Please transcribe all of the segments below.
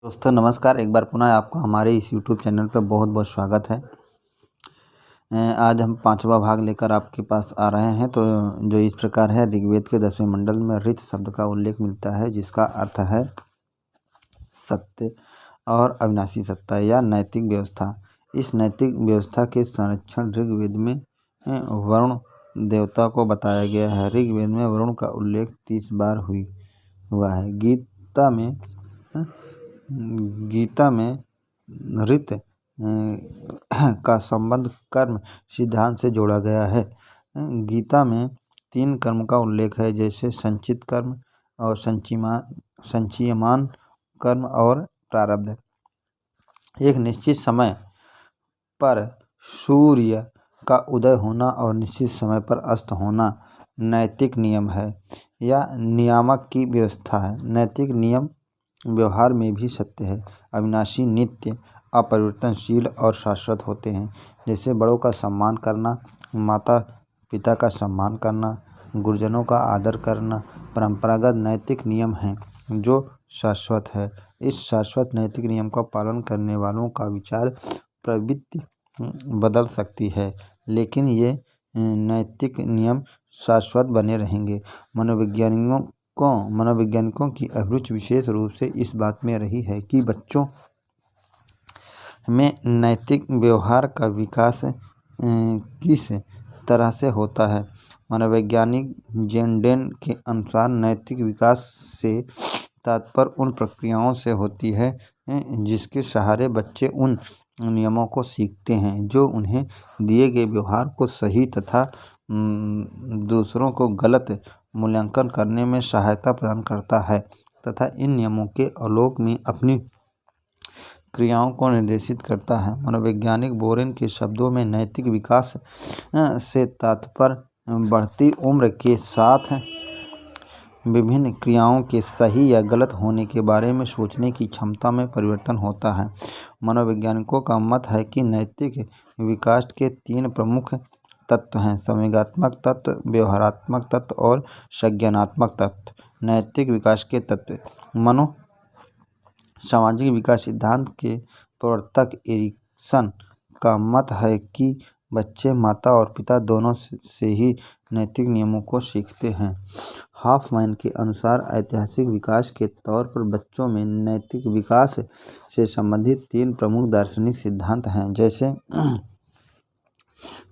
दोस्तों नमस्कार। एक बार पुनः आपका हमारे इस यूट्यूब चैनल पर बहुत बहुत स्वागत है। आज हम 5वां भाग लेकर आपके पास आ रहे हैं। तो जो इस प्रकार है, ऋग्वेद के 10वें मंडल में ऋत शब्द का उल्लेख मिलता है, जिसका अर्थ है सत्य और अविनाशी सत्ता या नैतिक व्यवस्था। इस नैतिक व्यवस्था के संरक्षण ऋग्वेद में वरुण देवता को बताया गया है। ऋग्वेद में वरुण का उल्लेख 30 बार हुआ है। गीता में ऋत का संबंध कर्म सिद्धांत से जोड़ा गया है। गीता में 3 कर्म का उल्लेख है, जैसे संचित कर्म और संचयमान कर्म और प्रारब्ध। एक निश्चित समय पर सूर्य का उदय होना और निश्चित समय पर अस्त होना नैतिक नियम है या नियामक की व्यवस्था है। नैतिक नियम व्यवहार में भी सत्य है, अविनाशी, नित्य, अपरिवर्तनशील और शाश्वत होते हैं। जैसे बड़ों का सम्मान करना, माता पिता का सम्मान करना, गुरुजनों का आदर करना परंपरागत नैतिक नियम हैं जो शाश्वत है। इस शाश्वत नैतिक नियम का पालन करने वालों का विचार प्रवृत्ति बदल सकती है, लेकिन ये नैतिक नियम शाश्वत बने रहेंगे। मनोवैज्ञानिकों की अभिरुचि विशेष रूप से इस बात में रही है कि बच्चों में नैतिक व्यवहार का विकास किस तरह से होता है। मनोवैज्ञानिक जेनडेन के अनुसार नैतिक विकास से तात्पर्य उन प्रक्रियाओं से होती है जिसके सहारे बच्चे उन नियमों को सीखते हैं जो उन्हें दिए गए व्यवहार को सही तथा दूसरों को गलत मूल्यांकन करने में सहायता प्रदान करता है तथा इन नियमों के आलोक में अपनी क्रियाओं को निर्देशित करता है। मनोवैज्ञानिक बोरेन के शब्दों में नैतिक विकास से तात्पर्य बढ़ती उम्र के साथ विभिन्न क्रियाओं के सही या गलत होने के बारे में सोचने की क्षमता में परिवर्तन होता है। मनोवैज्ञानिकों का मत है कि नैतिक विकास के 3 प्रमुख तत्व हैं: संवेगात्मक तत्व, व्यवहारात्मक तत्व और संज्ञानात्मक तत्व। नैतिक विकास के तत्व। सामाजिक विकास सिद्धांत के प्रवर्तक एरिक्सन का मत है कि बच्चे माता और पिता दोनों से ही नैतिक नियमों को सीखते हैं। हॉफमैन के अनुसार ऐतिहासिक विकास के तौर पर बच्चों में नैतिक विकास से संबंधित 3 प्रमुख दार्शनिक सिद्धांत हैं, जैसे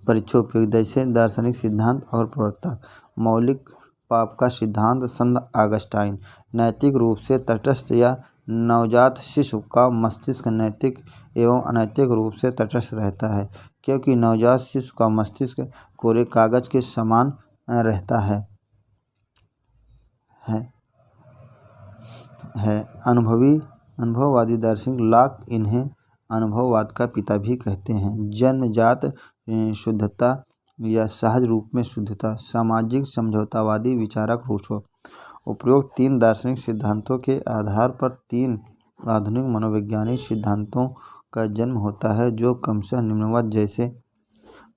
परीक्षोपयोगी जैसे दार्शनिक सिद्धांत और प्रवर्तक। मौलिक पाप का सिद्धांत। संत ऑगस्टाइन। नैतिक रूप से तटस्थ या नवजात शिशु का मस्तिष्क नैतिक एवं अनैतिक रूप से तटस्थ रहता है, क्योंकि नवजात शिशु का मस्तिष्क कोरे कागज के समान रहता है। अनुभववादी दार्शनिक लॉक इन्हें अनुभववाद का पिता भी कहते हैं। जन्मजात शुद्धता या सहज रूप में शुद्धता। सामाजिक समझौतावादी विचारक रूसो। उपरोक्त 3 दार्शनिक सिद्धांतों के आधार पर 3 आधुनिक मनोवैज्ञानिक सिद्धांतों का जन्म होता है, जो क्रमशः निम्नवत जैसे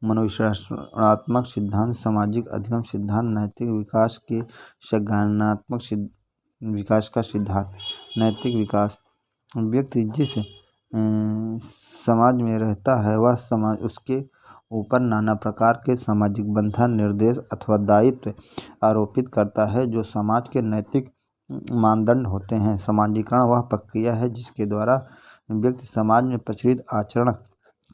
मनोविश्लेषणात्मक सिद्धांत, सामाजिक अधिगम सिद्धांत, नैतिक विकास के संज्ञानात्मक विकास का सिद्धांत। नैतिक विकास। व्यक्ति जिस समाज में रहता है वह समाज उसके ऊपर नाना प्रकार के सामाजिक बंधन, निर्देश अथवा दायित्व आरोपित करता है जो समाज के नैतिक मानदंड होते हैं। समाजीकरण वह प्रक्रिया है जिसके द्वारा व्यक्ति समाज में प्रचलित आचरण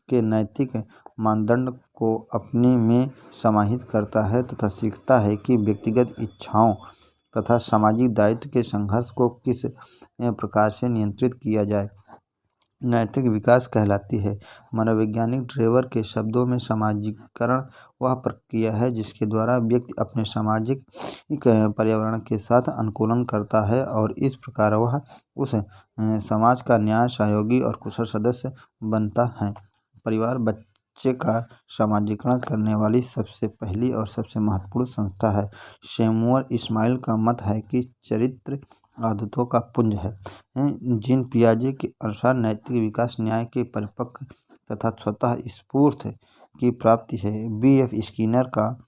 के नैतिक मानदंड को अपने में समाहित करता है तथा सीखता है कि व्यक्तिगत इच्छाओं तथा सामाजिक दायित्व के संघर्ष को किस प्रकार से नियंत्रित किया जाए। नैतिक विकास कहलाती है। मनोवैज्ञानिक ड्रेवर के शब्दों में समाजीकरण वह प्रक्रिया है जिसके द्वारा व्यक्ति अपने सामाजिक पर्यावरण के साथ अनुकूलन करता है और इस प्रकार वह उस समाज का न्याय, सहयोगी और कुशल सदस्य बनता है। परिवार बच्चे का समाजीकरण करने वाली सबसे पहली और सबसे महत्वपूर्ण संस्था है। सैमुअल इस्माइल का मत है कि चरित्र आदतों का पुंज है। जीन पियाजे के अनुसार नैतिक विकास न्याय के परिपक्व तथा स्वतः स्फूर्त की प्राप्ति है। B.F. स्किनर का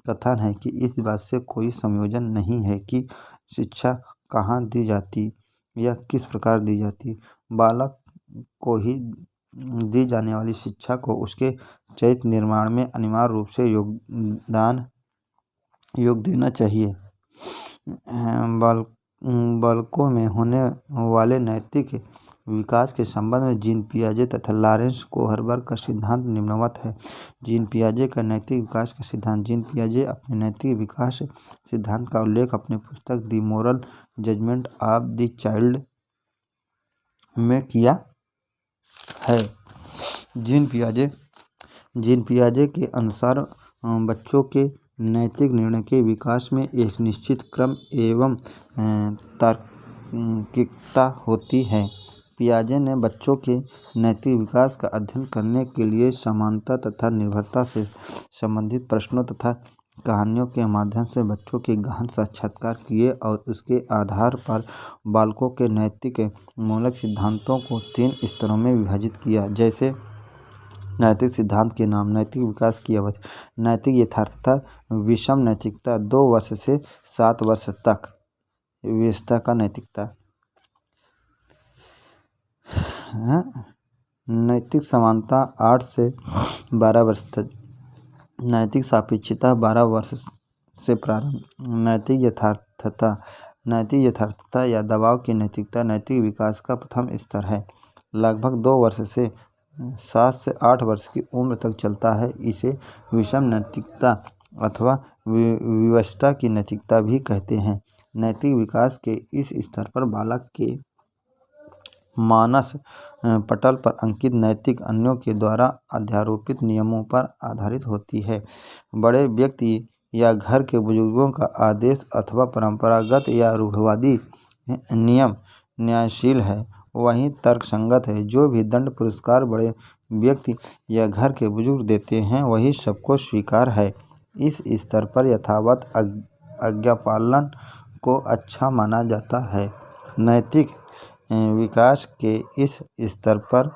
कथन है कि इस बात से कोई संयोजन नहीं है कि शिक्षा कहाँ दी जाती या किस प्रकार दी जाती, बालक को ही दी जाने वाली शिक्षा को उसके चरित्र निर्माण में अनिवार्य रूप से योग देना चाहिए। बालकों में होने वाले नैतिक विकास के संबंध में जीन पियाजे तथा लॉरेंस कोहरबर्ग का सिद्धांत निम्नवत है। जीन पियाजे का नैतिक विकास का सिद्धांत। जीन पियाजे अपने नैतिक विकास सिद्धांत का उल्लेख अपनी पुस्तक the moral judgement of the child में किया है। जीन पियाजे के अनुसार बच्चों के नैतिक निर्णय के विकास में एक निश्चित क्रम एवं तार्किकता होती है। पियाजे ने बच्चों के नैतिक विकास का अध्ययन करने के लिए समानता तथा निर्भरता से संबंधित प्रश्नों तथा कहानियों के माध्यम से बच्चों के गहन साक्षात्कार किए और उसके आधार पर बालकों के नैतिक मूलक सिद्धांतों को 3 स्तरों में विभाजित किया। जैसे नैतिक सिद्धांत के नाम, नैतिक विकास की अवधि, नैतिक यथार्थता, विषम नैतिकता, 2 वर्ष से 7 वर्ष तक, व्यवस्था का नैतिकता, नैतिक समानता 8 से 12 वर्ष तक, नैतिक सापेक्षता 12 वर्ष से प्रारंभ, नैतिक यथार्थता या दबाव की नैतिकता नैतिक विकास का प्रथम स्तर है। लगभग 2 वर्ष से 7 से 8 वर्ष की उम्र तक चलता है। इसे विषम नैतिकता अथवा व्यवस्था की नैतिकता भी कहते हैं। नैतिक विकास के इस स्तर पर बालक के मानस पटल पर अंकित नैतिक अन्यों के द्वारा अध्यारोपित नियमों पर आधारित होती है। बड़े व्यक्ति या घर के बुजुर्गों का आदेश अथवा परंपरागत या रूढ़िवादी नियम न्यायशील है, वहीं तर्कसंगत है। जो भी दंड पुरस्कार बड़े व्यक्ति या घर के बुजुर्ग देते हैं वही सबको स्वीकार है। इस स्तर पर यथावत आज्ञापालन को अच्छा माना जाता है। नैतिक विकास के इस स्तर पर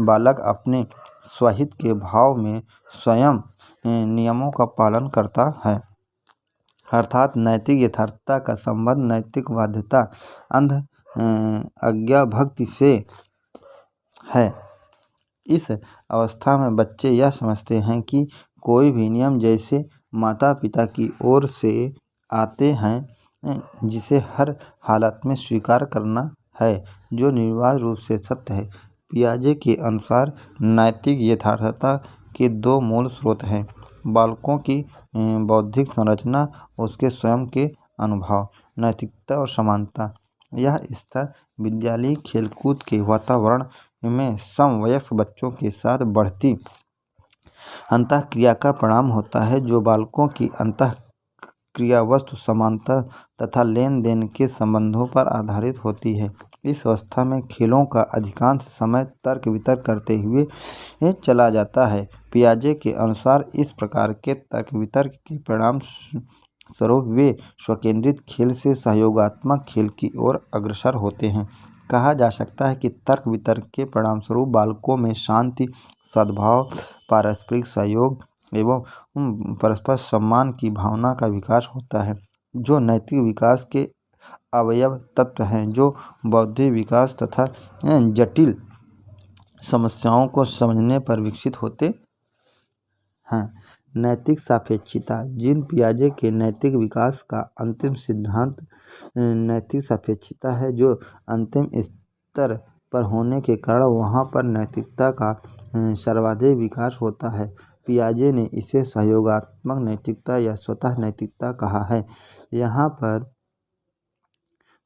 बालक अपने स्वहित के भाव में स्वयं नियमों का पालन करता है, अर्थात नैतिक यथार्थता का संबंध नैतिक बाध्यता अंध आज्ञा भक्ति से है। इस अवस्था में बच्चे यह समझते हैं कि कोई भी नियम जैसे माता पिता की ओर से आते हैं जिसे हर हालत में स्वीकार करना है, जो निर्वाध रूप से सत्य है। पियाजे के अनुसार नैतिक यथार्थता के 2 मूल स्रोत हैं: बालकों की बौद्धिक संरचना, उसके स्वयं के अनुभव, नैतिकता और समानता। यह स्तर विद्यालयी खेलकूद के वातावरण में समवयस्क बच्चों के साथ बढ़ती अंतःक्रिया का परिणाम होता है, जो बालकों की अंतःक्रिया वस्तु समानता तथा लेन देन के संबंधों पर आधारित होती है। इस अवस्था में खेलों का अधिकांश समय तर्क वितर्क करते हुए चला जाता है। पियाजे के अनुसार इस प्रकार के तर्क वितर्क के परिणाम स्वरूप वे स्वकेंद्रित खेल से सहयोगात्मक खेल की ओर अग्रसर होते हैं। कहा जा सकता है कि तर्क वितर्क के परिणामस्वरूप बालकों में शांति, सद्भाव, पारस्परिक सहयोग एवं परस्पर सम्मान की भावना का विकास होता है, जो नैतिक विकास के अवयव तत्व हैं, जो बौद्धिक विकास तथा जटिल समस्याओं को समझने पर विकसित होते हैं। नैतिक सापेक्षता। जीन पियाजे के नैतिक विकास का अंतिम सिद्धांत नैतिक सापेक्षता है, जो अंतिम स्तर पर होने के कारण वहाँ पर नैतिकता का सर्वाधिक विकास होता है। पियाजे ने इसे सहयोगात्मक नैतिकता या स्वतः नैतिकता कहा है। यहाँ पर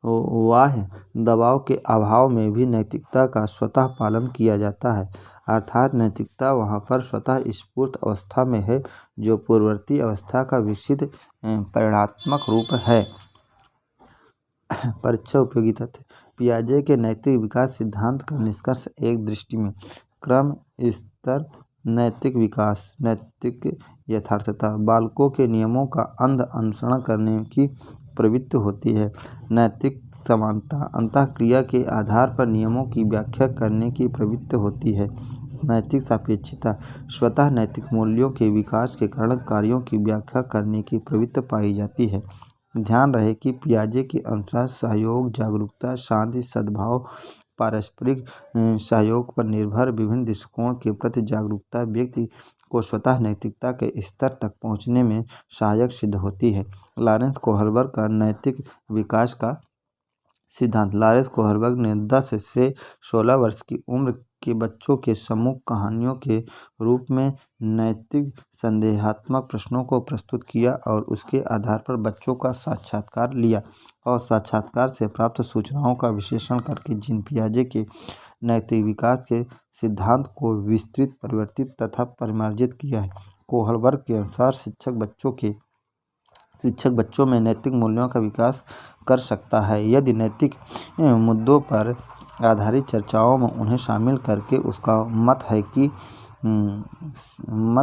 बाह्य दबाव के अभाव में भी नैतिकता का स्वतः पालन किया जाता है, अर्थात नैतिकता वहाँ पर स्वतः स्फूर्त अवस्था में है, जो पूर्ववर्ती अवस्था का विकसित परिणात्मक रूप है। परीक्षा उपयोगी तथ्य। पियाजे के नैतिक विकास सिद्धांत का निष्कर्ष एक दृष्टि में क्रम स्तर नैतिक विकास, नैतिक यथार्थता, बालकों के नियमों का अंध अनुसरण करने की प्रवृत्ति होती है। नैतिक समानता, अंतःक्रिया के आधार पर नियमों की व्याख्या करने की प्रवृत्ति होती है। नैतिक सापेक्षता, स्वतः नैतिक मूल्यों के विकास के कारण कार्यों की व्याख्या करने की प्रवृत्ति पाई जाती है। ध्यान रहे कि पियाजे के अनुसार सहयोग, जागरूकता, शांति, सद्भाव, पारस्परिक सहयोग पर निर्भर विभिन्न दृष्टिकोण के प्रति जागरूकता व्यक्ति को स्वतः नैतिकता के स्तर तक पहुँचने में सहायक सिद्ध होती है। लॉरेंस कोहलबर्ग का नैतिक विकास का सिद्धांत। लॉरेंस कोहलबर्ग ने 10 से 16 वर्ष की उम्र के बच्चों के समूह कहानियों के रूप में नैतिक संदेहात्मक प्रश्नों को प्रस्तुत किया और उसके आधार पर बच्चों का साक्षात्कार लिया और साक्षात्कार से प्राप्त सूचनाओं का विश्लेषण करके जीन पियाजे के नैतिक विकास के सिद्धांत को विस्तृत, परिवर्तित तथा परिमार्जित किया है। कोहलबर्ग के अनुसार शिक्षक बच्चों में नैतिक मूल्यों का विकास कर सकता है यदि नैतिक मुद्दों पर आधारित चर्चाओं में उन्हें शामिल करके उसका मत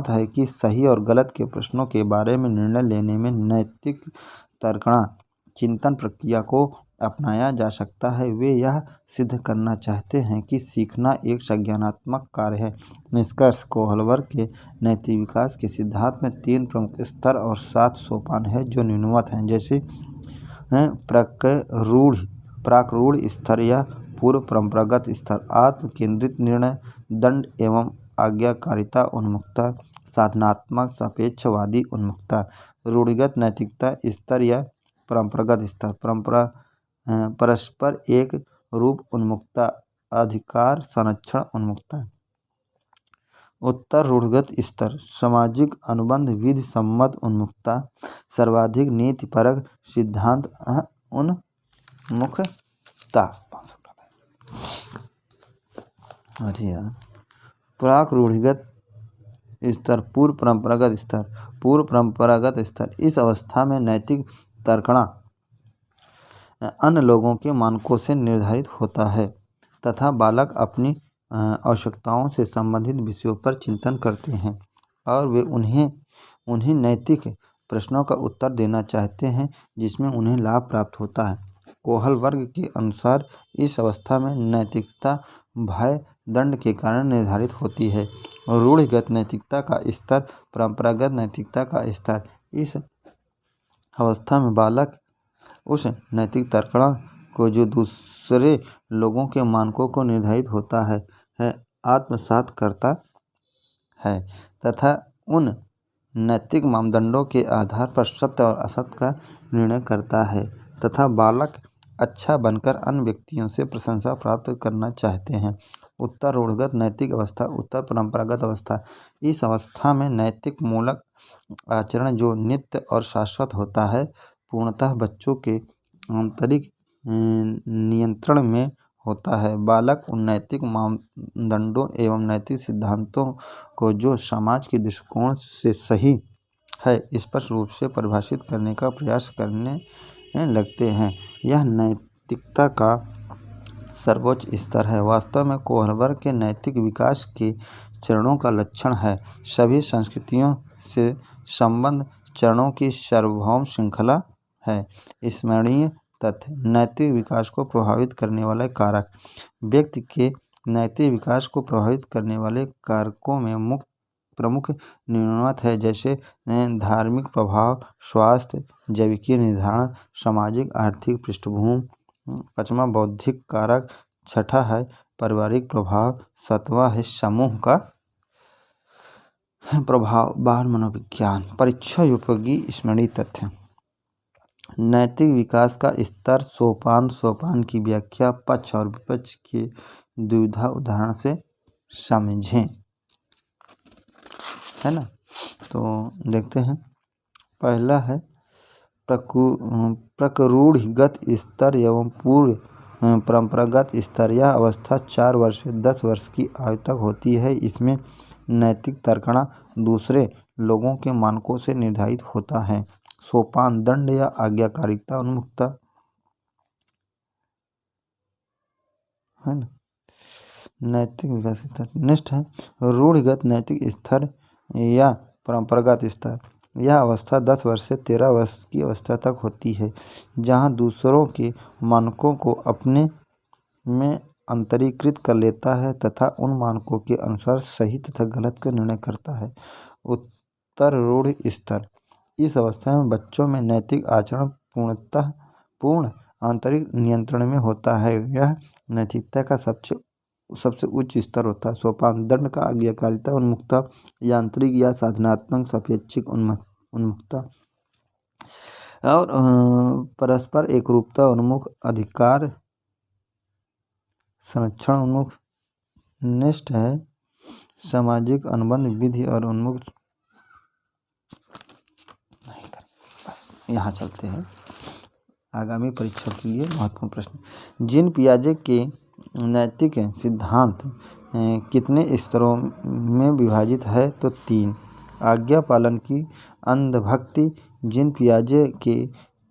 है कि सही और गलत के प्रश्नों के बारे में निर्णय लेने में नैतिक तर्कणा चिंतन प्रक्रिया को अपनाया जा सकता है। वे यह सिद्ध करना चाहते हैं कि सीखना एक संज्ञानात्मक कार्य है। निष्कर्ष। कोहलबर्ग के नैतिक विकास के सिद्धांत में 3 प्रमुख स्तर और 7 सोपान हैं जो निम्नवत हैं, जैसे प्राक-रूढ़ स्तर या पूर्व परंपरागत स्तर, आत्म केंद्रित निर्णय, दंड एवं आज्ञाकारिता उन्मुखता, साधनात्मक सापेक्षवादी उन्मुखता, रूढ़िगत नैतिकता स्तर या परंपरागत स्तर, परस्पर एक रूप उन्मुखता, अधिकार संरक्षण उन्मुखता। उत्तर रूढ़िगत स्तर, सामाजिक अनुबंध विधि सम्मत उन्मुखता, सर्वाधिक नीतिपरक सिद्धांत उन्मुखता। प्राक रूढ़िगत स्तर, पूर्व परंपरागत स्तर। इस अवस्था में नैतिक तर्कणा अन्य लोगों के मानकों से निर्धारित होता है तथा बालक अपनी आवश्यकताओं से संबंधित विषयों पर चिंतन करते हैं और वे उन्हें नैतिक प्रश्नों का उत्तर देना चाहते हैं जिसमें उन्हें लाभ प्राप्त होता है। कोहलबर्ग के अनुसार इस अवस्था में नैतिकता भय दंड के कारण निर्धारित होती है। रूढ़िगत नैतिकता का स्तर, परंपरागत नैतिकता का स्तर। इस अवस्था में बालक उस नैतिक तर्कणा को जो दूसरे लोगों के मानकों को निर्धारित होता है आत्मसात करता है तथा उन नैतिक मापदंडों के आधार पर सत्य और असत्य का निर्णय करता है तथा बालक अच्छा बनकर अन्य व्यक्तियों से प्रशंसा प्राप्त करना चाहते हैं। उत्तर रूढ़िगत नैतिक अवस्था, उत्तर परंपरागत अवस्था। इस अवस्था में नैतिक मूलक आचरण जो नित्य और शाश्वत होता है पूर्णतः बच्चों के आंतरिक नियंत्रण में होता है। बालक उन नैतिक मानदंडों एवं नैतिक सिद्धांतों को जो समाज के दृष्टिकोण से सही है स्पष्ट रूप से परिभाषित करने का प्रयास करने लगते हैं। यह नैतिकता का सर्वोच्च स्तर है। वास्तव में कोहलबर्ग के नैतिक विकास के चरणों का लक्षण है सभी संस्कृतियों से संबद्ध चरणों की सार्वभौम श्रृंखला है। स्मरणीय तथ्य। नैतिक विकास को प्रभावित करने वाले कारक। व्यक्ति के नैतिक विकास को प्रभावित करने वाले कारकों में प्रमुख निम्नवत है, जैसे धार्मिक प्रभाव, स्वास्थ्य, जैविकीय निर्धारण, सामाजिक आर्थिक पृष्ठभूमि। 5वां बौद्धिक कारक। 6ठा है पारिवारिक प्रभाव। 7वां है समूह का प्रभाव। बाल मनोविज्ञान। परीक्षायोपयोगी स्मरणीय तथ्य। नैतिक विकास का स्तर, सोपान की व्याख्या, पक्ष और विपक्ष के द्विधा उदाहरण से समझें, है ना। तो देखते हैं। पहला है प्रकरूढ़िगत स्तर एवं पूर्व परंपरागत स्तर। यह अवस्था 4 वर्ष से 10 वर्ष की आयु तक होती है। इसमें नैतिक तर्कणा दूसरे लोगों के मानकों से निर्धारित होता है। सोपान, दंड या आज्ञाकारिता उन्मुखता, है ना। नैतिक विकास स्तर। नेक्स्ट है रूढ़िगत नैतिक स्तर या परंपरागत स्तर। यह अवस्था 10 वर्ष से 13 वर्ष की अवस्था तक होती है, जहां दूसरों के मानकों को अपने में अंतरीकृत कर लेता है तथा उन मानकों के अनुसार सही तथा गलत का निर्णय करता है। उत्तर रूढ़ स्तर। इस अवस्था में बच्चों में नैतिक आचरण पूर्ण आंतरिक नियंत्रण में होता है। यह नैतिकता का सबसे उच्च स्तर होता है। सोपान दंड का आज्ञाकारिता, उन्मुखता, यांत्रिक या साधनात्मक, सापेक्षिक उन्मुखता और परस्पर एकरूपता उन्मुख, अधिकार संरक्षण उन्मुख। नेक्स्ट है सामाजिक अनुबंध विधि और उन्मुख। बस यहाँ चलते हैं आगामी परीक्षा के लिए महत्वपूर्ण प्रश्न। जीन पियाजे के नैतिक सिद्धांत कितने स्तरों में विभाजित है? तो 3। आज्ञा पालन की अंधभक्ति जीन पियाजे के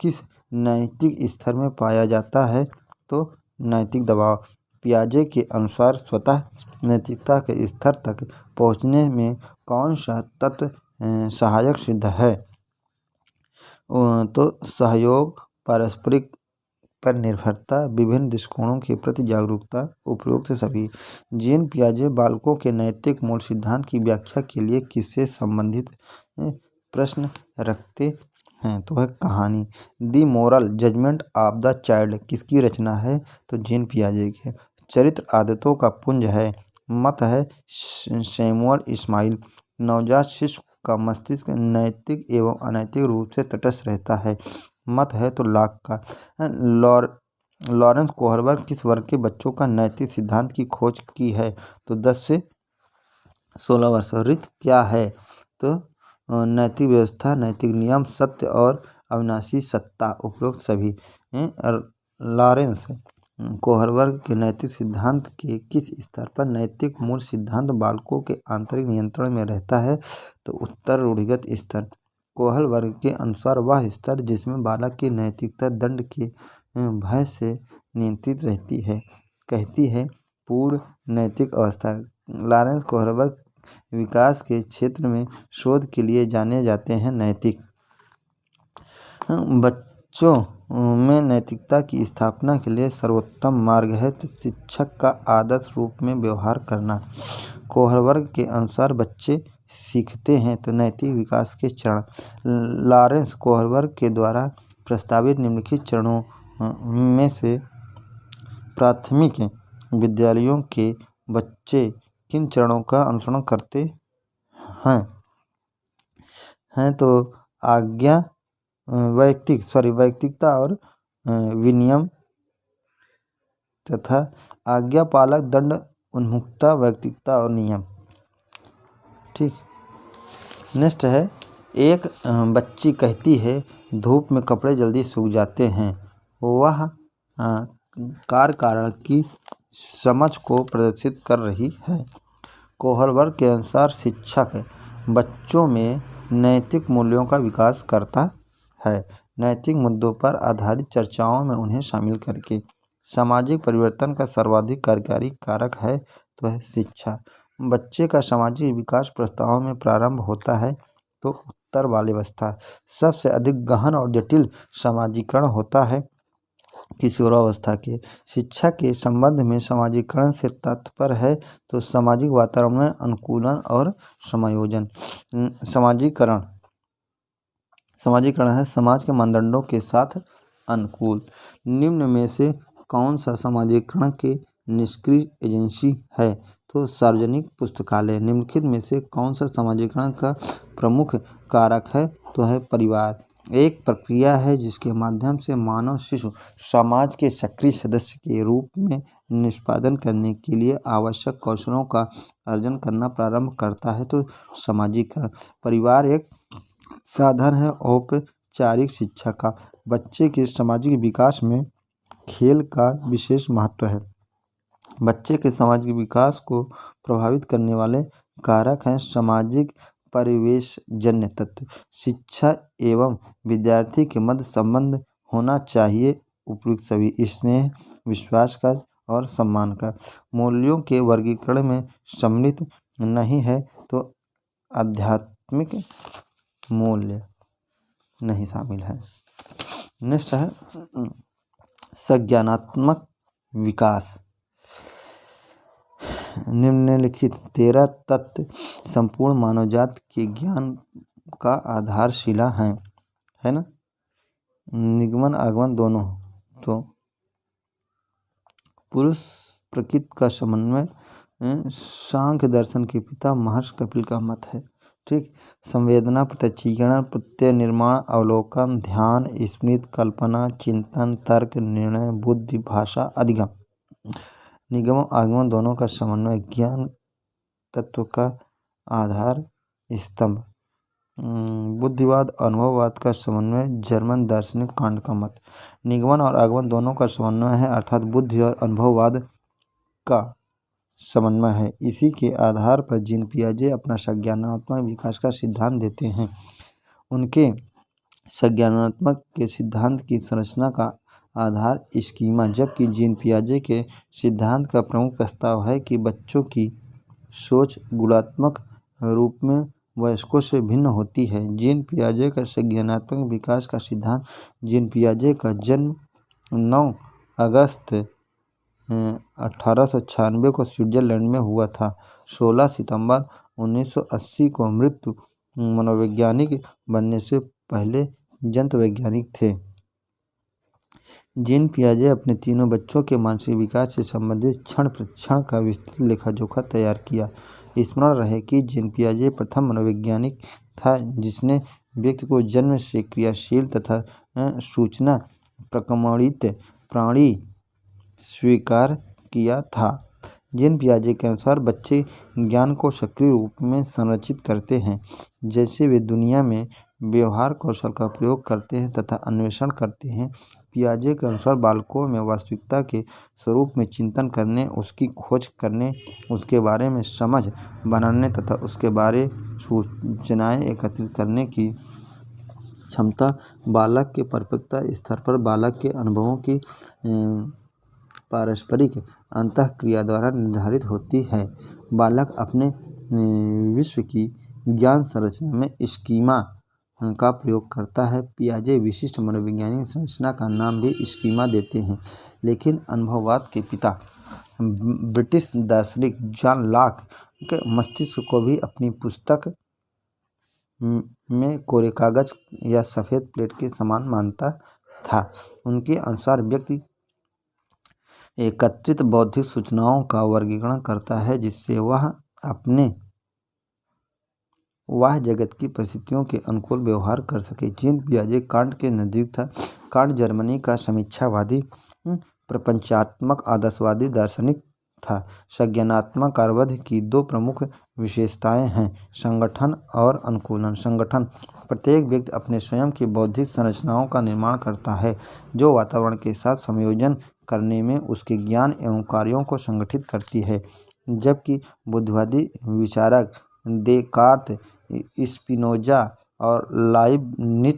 किस नैतिक स्तर में पाया जाता है? तो नैतिक दबाव। पियाजे के अनुसार स्वतः नैतिकता के स्तर तक पहुँचने में कौन सा तत्व सहायक सिद्ध है? तो सहयोग, पारस्परिक पर निर्भरता, विभिन्न दृष्टिकोणों के प्रति जागरूकता, उपरोक्त सभी। जीन पियाजे बालकों के नैतिक मूल सिद्धांत की व्याख्या के लिए किससे संबंधित प्रश्न रखते हैं? तो है कहानी। The moral judgement of the child किसकी रचना है? तो जीन पियाजे की। चरित्र आदतों का पुंज है। मत है सैमुअल इस्माइल। नवजात शिशु का मस्तिष्क नैतिक एवं अनैतिक रूप से तटस्थ रहता है। मत है तो लॉक का। लॉरेंस कोहलबर्ग किस वर्ग के बच्चों का नैतिक सिद्धांत की खोज की है? तो 10 से 16 वर्ष। रित क्या है? तो नैतिक व्यवस्था, नैतिक नियम, सत्य और अविनाशी सत्ता, उपरोक्त सभी। लॉरेंस कोहलबर्ग के नैतिक सिद्धांत के किस स्तर पर नैतिक मूल सिद्धांत बालकों के आंतरिक नियंत्रण में रहता है? तो उत्तर रूढ़िगत स्तर। कोहलबर्ग के अनुसार वह स्तर जिसमें बालक की नैतिकता दंड के भय से नियंत्रित रहती है कहती है पूर्ण नैतिक अवस्था। लॉरेंस कोहलबर्ग विकास के क्षेत्र में शोध के लिए जाने जाते हैं। नैतिक बच्चों में नैतिकता की स्थापना के लिए सर्वोत्तम मार्ग है तो शिक्षक का आदर्श रूप में व्यवहार करना। कोहलबर्ग के अनुसार बच्चे सीखते हैं तो नैतिक विकास के चरण। लॉरेंस कोहलबर्ग के द्वारा प्रस्तावित निम्नलिखित चरणों में से प्राथमिक विद्यालयों के बच्चे किन चरणों का अनुसरण करते हैं? तो आज्ञा वैयक्तिकता और विनियम तथा आज्ञा पालक, दंड, उन्मुखता, वैयक्तिकता और नियम। ठीक। नेक्स्ट है एक बच्ची कहती है धूप में कपड़े जल्दी सूख जाते हैं। वह कारण की समझ को प्रदर्शित कर रही है। कोहलबर्ग के अनुसार शिक्षक बच्चों में नैतिक मूल्यों का विकास करता है। नैतिक मुद्दों पर आधारित चर्चाओं में उन्हें शामिल करके सामाजिक परिवर्तन का सर्वाधिक कार्यकारी कारक है तो है शिक्षा। बच्चे का सामाजिक विकास प्रस्ताव में प्रारंभ होता है तो उत्तर बाल्यावस्था। सबसे अधिक गहन और जटिल सामाजिकरण होता है किशोरावस्था के। शिक्षा के संबंध में सामाजिकरण से तात्पर्य है तो सामाजिक वातावरण में अनुकूलन और समायोजन। समाजीकरण है समाज के मानदंडों के साथ अनुकूल। निम्न में से कौन सा समाजीकरण के निष्क्रिय एजेंसी है? तो सार्वजनिक पुस्तकालय। निम्नलिखित में से कौन सा समाजीकरण का प्रमुख कारक है? तो है परिवार। एक प्रक्रिया है जिसके माध्यम से मानव शिशु समाज के सक्रिय सदस्य के रूप में निष्पादन करने के लिए आवश्यक कौशलों का अर्जन करना प्रारंभ करता है तो समाजीकरण। परिवार एक साधन है औपचारिक शिक्षा का। बच्चे के सामाजिक विकास में खेल का विशेष महत्व है। बच्चे के सामाजिक विकास को प्रभावित करने वाले कारक हैं सामाजिक परिवेशजन्य तत्व। शिक्षा एवं विद्यार्थी के मध्य संबंध होना चाहिए उपयुक्त सभी। स्नेह, विश्वास का और सम्मान का। मूल्यों के वर्गीकरण में सम्मिलित नहीं है तो आध्यात्मिक मूल्य नहीं शामिल है। नेक्स्ट है संज्ञानात्मक विकास। निम्नलिखित 13 तत्व संपूर्ण मानवजात के ज्ञान का आधारशिला है ना? निगमन आगमन दोनों। तो पुरुष प्रकृति का समन्वय सांख्य दर्शन के पिता महर्षि कपिल का मत है। ठीक। संवेदना, प्रत्यक्षीकरण, प्रत्यय निर्माण, अवलोकन, ध्यान, स्मृति, कल्पना, चिंतन, तर्क, निर्णय, बुद्धि, भाषा, अधिगम, निगम, आगमन दोनों का समन्वय ज्ञान तत्व का आधार स्तंभ। बुद्धिवाद, अनुभववाद का समन्वय जर्मन दार्शनिक कांट का मत। निगमन और आगमन दोनों का समन्वय है, अर्थात बुद्धि और अनुभववाद का समन्वय है। इसी के आधार पर जीन पियाजे अपना संज्ञानात्मक विकास का सिद्धांत देते हैं। उनके संज्ञानात्मक के सिद्धांत की संरचना का आधार स्कीमा, जबकि जीन पियाजे के सिद्धांत का प्रमुख प्रस्ताव है कि बच्चों की सोच गुणात्मक रूप में वयस्कों से भिन्न होती है। जीन पियाजे का संज्ञानात्मक विकास का सिद्धांत। जीन पियाजे का जन्म 9 अगस्त 1896 को स्विट्जरलैंड में हुआ था। 16 सितंबर 1980 को मृत्यु। मनोवैज्ञानिक बनने से पहले जंतु वैज्ञानिक थे। जीन पियाजे अपने तीनों बच्चों के मानसिक विकास से संबंधित क्षण प्रतिक्षण का विस्तृत लेखा-जोखा तैयार किया। स्मरण रहे कि जीन पियाजे प्रथम मनोवैज्ञानिक था जिसने व्यक्ति को जन्म से क्रियाशील तथा सूचना प्रकम्पित प्राणी स्वीकार किया था। जीन पियाजे के अनुसार बच्चे ज्ञान को सक्रिय रूप में संरचित करते हैं जैसे वे दुनिया में व्यवहार कौशल का प्रयोग करते हैं तथा अन्वेषण करते हैं। पियाजे के अनुसार बालकों में वास्तविकता के स्वरूप में चिंतन करने, उसकी खोज करने, उसके बारे में समझ बनाने तथा उसके बारे सूचनाएं एकत्रित करने की क्षमता बालक के परिपक्वता स्तर पर बालक के अनुभवों की पारस्परिक अंतःक्रिया द्वारा निर्धारित होती है। बालक अपने विश्व की ज्ञान संरचना में स्कीमा का प्रयोग करता है। पियाजे विशिष्ट मनोवैज्ञानिक संरचना का नाम भी स्कीमा देते हैं, लेकिन अनुभववाद के पिता ब्रिटिश दार्शनिक जॉन लॉक के मस्तिष्क को भी अपनी पुस्तक में कोरे कागज या सफ़ेद प्लेट के समान मानता था। उनके अनुसार व्यक्ति एकत्रित बौद्धिक सूचनाओं का वर्गीकरण करता है जिससे वह अपने वाह जगत की परिस्थितियों के अनुकूल व्यवहार कर सके। जीन पियाजे कांट के नज़दीक था। कांट जर्मनी का समीक्षावादी, प्रपंचात्मक, आदर्शवादी दार्शनिक था। संज्ञानात्मक कार्यवाद की दो प्रमुख विशेषताएं हैं, संगठन और अनुकूलन। संगठन: प्रत्येक व्यक्ति अपने स्वयं की बौद्धिक संरचनाओं का निर्माण करता है जो वातावरण के साथ संयोजन करने में उसके ज्ञान एवं कार्यों को संगठित करती है। जबकि बुद्धिवादी विचारक देकार्त, स्पिनोजा और लाइबनिज़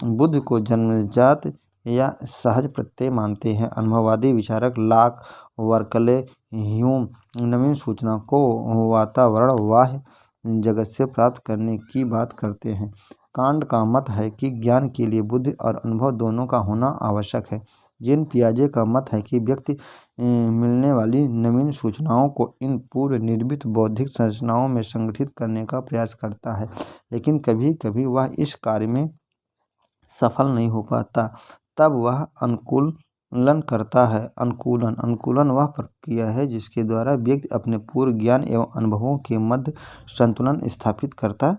बुद्धि को जन्मजात या सहज प्रत्यय मानते हैं। अनुभववादी विचारक लॉक, बर्कले, ह्यूम नवीन सूचना को वातावरण बाह्य जगत से प्राप्त करने की बात करते हैं। कांट का मत है कि ज्ञान के लिए बुद्धि और अनुभव दोनों का होना आवश्यक है। जीन पियाजे का मत है कि व्यक्ति मिलने वाली नवीन सूचनाओं को इन पूर्व निर्मित बौद्धिक संरचनाओं में संगठित करने का प्रयास करता है, लेकिन कभी कभी वह इस कार्य में सफल नहीं हो पाता। तब वह अनुकूलन करता है। अनुकूलन वह प्रक्रिया है जिसके द्वारा व्यक्ति अपने पूर्व ज्ञान एवं अनुभवों के मध्य संतुलन स्थापित करता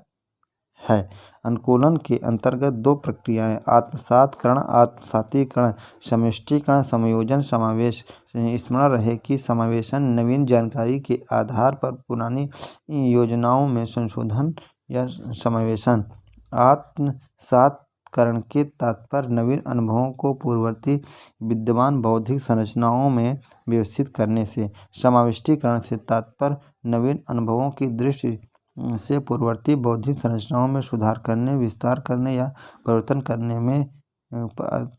है। अनुकूलन के अंतर्गत दो प्रक्रियाएं आत्मसातीकरण, समष्टीकरण, समायोजन, समावेश। स्मरण रहे कि समावेशन नवीन जानकारी के आधार पर पुरानी योजनाओं में संशोधन या समावेशन। आत्मसातीकरण के तात्पर्य नवीन अनुभवों को पूर्ववर्ती विद्यमान बौद्धिक संरचनाओं में व्यवस्थित करने से। समाविष्टीकरण से तात्पर्य नवीन अनुभवों की दृष्टि से पूर्ववर्ती बौद्धिक संरचनाओं में सुधार करने, विस्तार करने या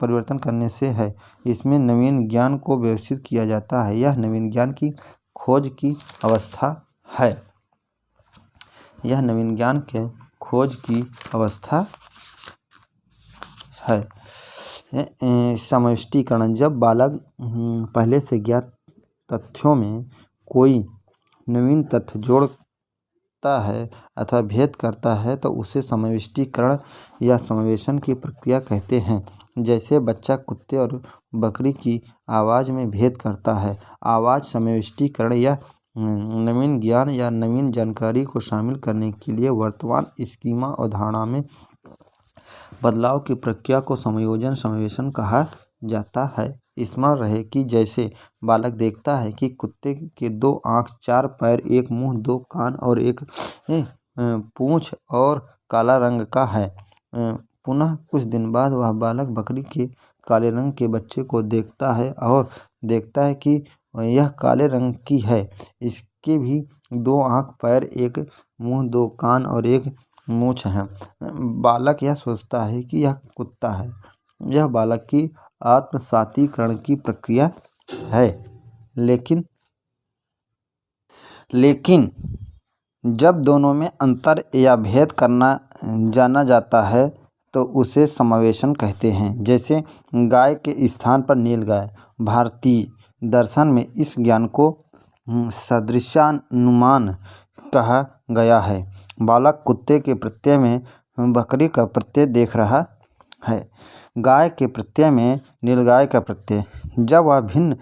परिवर्तन करने से है। इसमें नवीन ज्ञान को व्यवस्थित किया जाता है। यह नवीन ज्ञान की खोज की अवस्था है। समष्टीकरण: जब बालक पहले से ज्ञात तथ्यों में कोई नवीन तथ्य जोड़ समझता है अथवा भेद करता है तो उसे समाविष्टीकरण या समावेशन की प्रक्रिया कहते हैं। जैसे बच्चा कुत्ते और बकरी की आवाज़ में भेद करता है। आवाज़ समाविष्टीकरण या नवीन ज्ञान या नवीन जानकारी को शामिल करने के लिए वर्तमान स्कीमा अवधारणा में बदलाव की प्रक्रिया को समायोजन समावेशन कहा जाता है। स्मरण रहे कि जैसे बालक देखता है कि कुत्ते के 2 आँख, 4 पैर, 1 मुंह, 2 कान और 1 पूँछ और काला रंग का है। पुनः कुछ दिन बाद वह बालक बकरी के काले रंग के बच्चे को देखता है और देखता है कि यह काले रंग की है। इसके भी 2 आँख, पैर, 1 मुंह, 2 कान और 1 मूंछ है। बालक यह सोचता है कि यह कुत्ता है। यह बालक की आत्मसातीकरण की प्रक्रिया है। लेकिन जब दोनों में अंतर या भेद करना जाना जाता है तो उसे समावेशन कहते हैं। जैसे गाय के स्थान पर नीलगाय। भारतीय दर्शन में इस ज्ञान को सदृशानुमान कहा गया है। बालक कुत्ते के प्रत्यय में बकरी का प्रत्यय देख रहा है, गाय के प्रत्यय में नीलगाय का प्रत्यय। जब वह भिन्न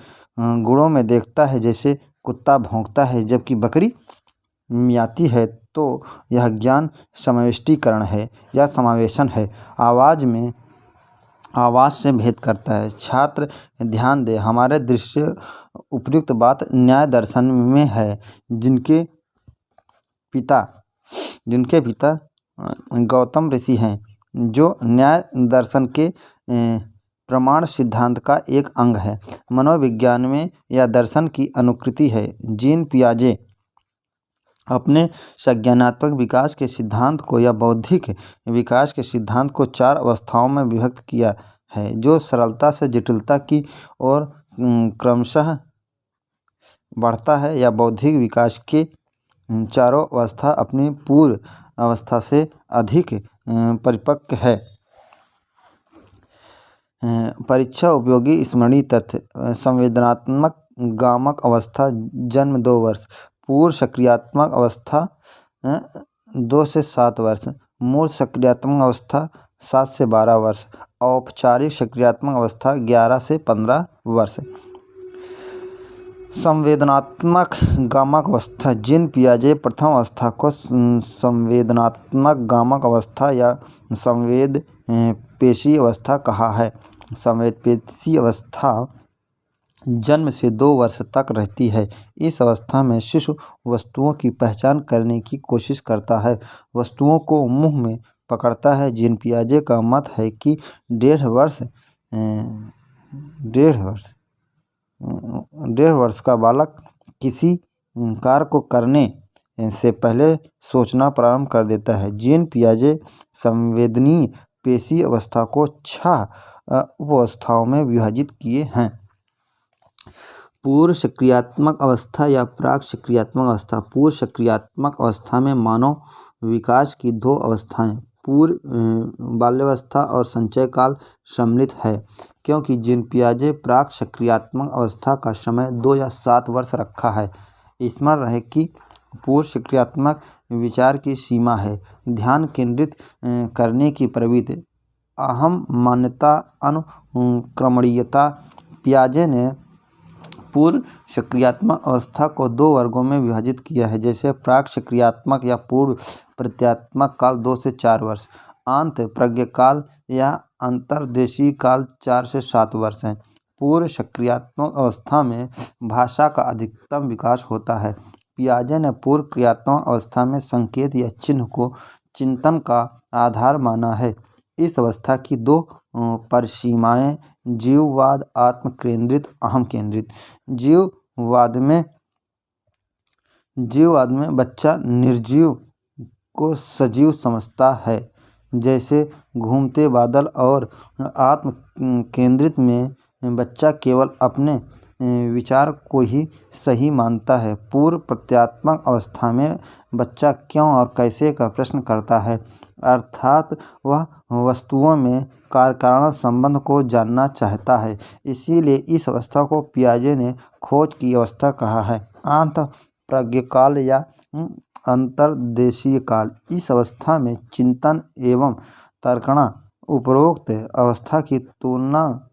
गुणों में देखता है, जैसे कुत्ता भौंकता है जबकि बकरी मियाती है, तो यह ज्ञान समाविष्टीकरण है या समावेशन है। आवाज़ से भेद करता है। छात्र ध्यान दें, हमारे दृश्य उपयुक्त बात न्याय दर्शन में है, जिनके पिता गौतम ऋषि हैं, जो न्याय दर्शन के प्रमाण सिद्धांत का एक अंग है। मनोविज्ञान में यह दर्शन की अनुकृति है। जीन पियाजे अपने संज्ञानात्मक विकास के सिद्धांत को या बौद्धिक विकास के सिद्धांत को 4 अवस्थाओं में विभक्त किया है, जो सरलता से जटिलता की ओर क्रमशः बढ़ता है। या बौद्धिक विकास के चारों अवस्था अपनी पूर्व अवस्था से अधिक परिपक्व है। परीक्षा उपयोगी स्मरणीय तथ्य। संवेदनात्मक गामक अवस्था जन्म 2 वर्ष, पूर्व सक्रियात्मक अवस्था 2 से 7 वर्ष, मूर्त सक्रियात्मक अवस्था 7 से 12 वर्ष, औपचारिक सक्रियात्मक अवस्था 11 से 15 वर्ष। संवेदनात्मक गामक अवस्था। जीन पियाजे प्रथम अवस्था को संवेदनात्मक गामक अवस्था या संवेद पेशी अवस्था कहा है। संवेद पेशी अवस्था जन्म से 2 वर्ष तक रहती है। इस अवस्था में शिशु वस्तुओं की पहचान करने की कोशिश करता है, वस्तुओं को मुंह में पकड़ता है। जीन पियाजे का मत है कि 1.5 वर्ष का बालक किसी कार्य को करने से पहले सोचना प्रारंभ कर देता है। जीन पियाजे संवेदनीय पेशी अवस्था को 6 उपावस्थाओं में विभाजित किए हैं। पूर्व सक्रियात्मक अवस्था या प्राक सक्रियात्मक अवस्था। पूर्व सक्रियात्मक अवस्था में मानव विकास की 2 अवस्थाएं, पूर्व बाल्यावस्था और संचय काल सम्मिलित है। क्योंकि जीन पियाजे प्राक सक्रियात्मक अवस्था का समय 2 या 7 वर्ष रखा है। स्मरण रहे कि पूर्व सक्रियात्मक विचार की सीमा है ध्यान केंद्रित करने की प्रवृत्ति, अहम मान्यता, अनुक्रमणीयता। पियाजे ने पूर्व सक्रियात्मक अवस्था को 2 वर्गों में विभाजित किया है, जैसे प्राक सक्रियात्मक या पूर्व प्रत्यात्मक काल 2 से 4 वर्ष, आंत प्रज्ञकाल या अंतर्देशीय काल 4 से 7 वर्ष है। पूर्व सक्रियात्मक अवस्था में भाषा का अधिकतम विकास होता है। पियाजे ने पूर्व क्रियात्मक अवस्था में संकेत या चिन्ह को चिंतन का आधार माना है। इस अवस्था की 2 परिसीमाएं जीववाद, आत्म केंद्रित, अहम केंद्रित। जीववाद में बच्चा निर्जीव को सजीव समझता है, जैसे घूमते बादल, और आत्म केंद्रित में बच्चा केवल अपने विचार को ही सही मानता है। पूर्व प्रत्यात्मक अवस्था में बच्चा क्यों और कैसे का प्रश्न करता है, अर्थात वह वस्तुओं में कार्य-कारण संबंध को जानना चाहता है। इसीलिए इस अवस्था को पियाजे ने खोज की अवस्था कहा है। आंत प्रज्ञकाल या अंतर्देशीय काल। इस अवस्था में चिंतन एवं तर्कणा उपरोक्त अवस्था की तुलना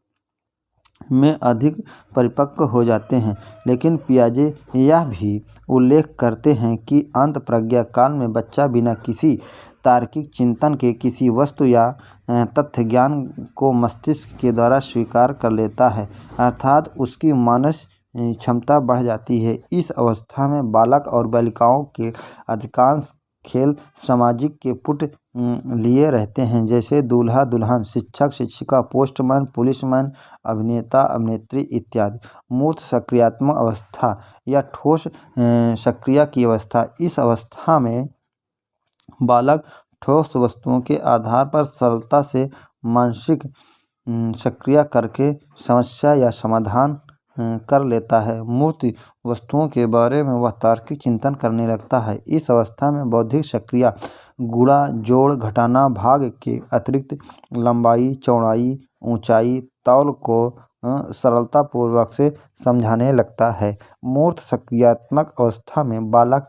में अधिक परिपक्व हो जाते हैं, लेकिन पियाजे यह भी उल्लेख करते हैं कि अंत प्रज्ञा काल में बच्चा बिना किसी तार्किक चिंतन के किसी वस्तु या तथ्य ज्ञान को मस्तिष्क के द्वारा स्वीकार कर लेता है, अर्थात उसकी मानस क्षमता बढ़ जाती है। इस अवस्था में बालक और बालिकाओं के अधिकांश खेल सामाजिक के पुट लिए रहते हैं, जैसे दूल्हा दुल्हन, शिक्षक शिक्षिका, पोस्टमैन पुलिसमैन, अभिनेता अभिनेत्री इत्यादि। मूर्त सक्रियात्मक अवस्था या ठोस सक्रिया की अवस्था। इस अवस्था में बालक ठोस वस्तुओं के आधार पर सरलता से मानसिक सक्रिया करके समस्या या समाधान कर लेता है। मूर्त वस्तुओं के बारे में वह तार्किक चिंतन करने लगता है। इस अवस्था में बौद्धिक सक्रिया गुणा जोड़ घटाना, भाग के अतिरिक्त लंबाई चौड़ाई ऊंचाई तौल को सरलतापूर्वक से समझाने लगता है। मूर्त सक्रियात्मक अवस्था में बालक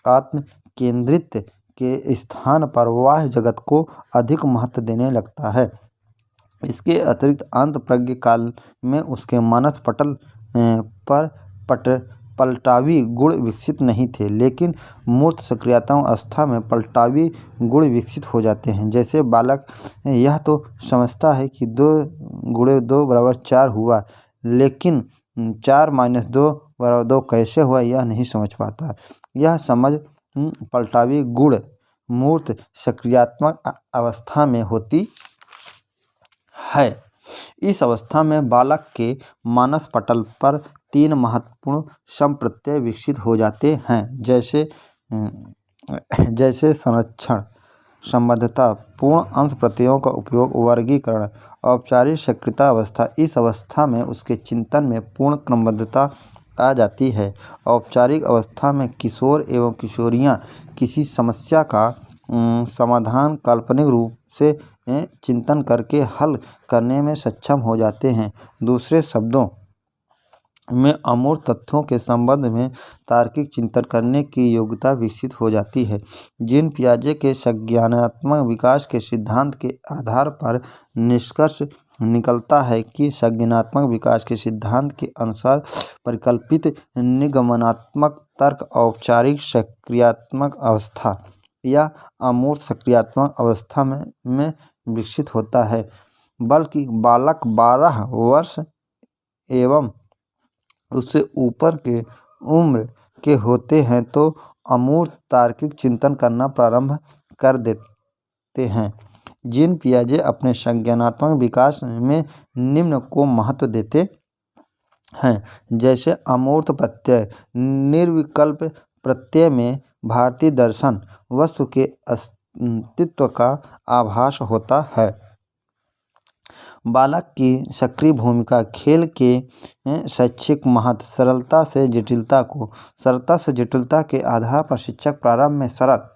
आत्म केंद्रित के स्थान पर बाह्य जगत को अधिक महत्व देने लगता है। इसके अतिरिक्त अंत प्रज्ञ काल में उसके मानस पटल पर पलटावी गुण विकसित नहीं थे, लेकिन मूर्त सक्रियात्मक अवस्था में पलटावी गुण विकसित हो जाते हैं। जैसे बालक यह तो समझता है कि 2 × 2 = 4 हुआ, लेकिन 4 - 2 = 2 कैसे हुआ यह नहीं समझ पाता। यह समझ पलटावी गुण मूर्त सक्रियात्मक अवस्था में होती है। इस अवस्था में बालक के मानस पटल पर 3 महत्वपूर्ण संप्रत्यय विकसित हो जाते हैं, जैसे संरक्षण, संबद्धता, पूर्ण अंश प्रत्ययों का उपयोग, वर्गीकरण। औपचारिक सक्रियता अवस्था। इस अवस्था में उसके चिंतन में पूर्ण क्रमबद्धता आ जाती है। औपचारिक अवस्था में किशोर एवं किशोरियाँ किसी समस्या का समाधान काल्पनिक रूप से चिंतन करके हल करने में सक्षम हो जाते हैं। दूसरे शब्दों में अमूर्त तथ्यों के संबंध में तार्किक चिंतन करने की योग्यता विकसित हो जाती है। जीन पियाजे के संज्ञानात्मक विकास के सिद्धांत के आधार पर निष्कर्ष निकलता है कि संज्ञानात्मक विकास के सिद्धांत के अनुसार परिकल्पित निगमनात्मक तर्क औपचारिक सक्रियात्मक अवस्था या अमूर्त सक्रियात्मक अवस्था में विकसित होता है। बल्कि बालक 12 वर्ष एवं उससे ऊपर के उम्र के होते हैं तो अमूर्त तार्किक चिंतन करना प्रारंभ कर देते हैं। जीन पियाजे अपने संज्ञानात्मक विकास में निम्न को महत्व देते हैं, जैसे अमूर्त प्रत्यय। निर्विकल्प प्रत्यय में भारतीय दर्शन वस्तु के अस्तित्व का आभास होता है। बालक की सक्रिय भूमिका खेल के शैक्षिक महत्व। सरलता से जटिलता के आधार पर शिक्षक प्रारंभ में सरल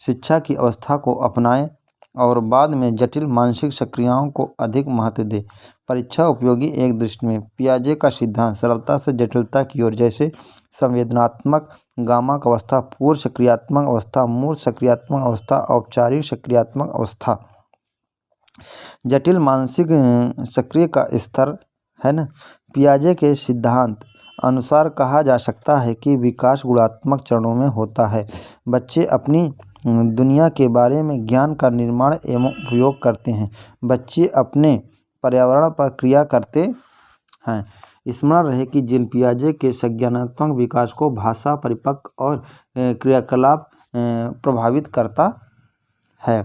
शिक्षा की अवस्था को अपनाएं और बाद में जटिल मानसिक सक्रियाओं को अधिक महत्व दे। परीक्षा उपयोगी एक दृष्टि में पियाजे का सिद्धांत सरलता से जटिलता की ओर, जैसे संवेदनात्मक गामक अवस्था, पूर्व सक्रियात्मक अवस्था, मूर्त सक्रियात्मक अवस्था, औपचारिक सक्रियात्मक अवस्था। जटिल मानसिक सक्रिय का स्तर है न। पियाजे के सिद्धांत अनुसार कहा जा सकता है कि विकास गुणात्मक चरणों में होता है। बच्चे अपनी दुनिया के बारे में ज्ञान का निर्माण एवं उपयोग करते हैं। बच्चे अपने पर्यावरण पर क्रिया करते हैं। स्मरण रहे कि जीन पियाजे के संज्ञानात्मक विकास को भाषा परिपक्व और क्रियाकलाप प्रभावित करता है।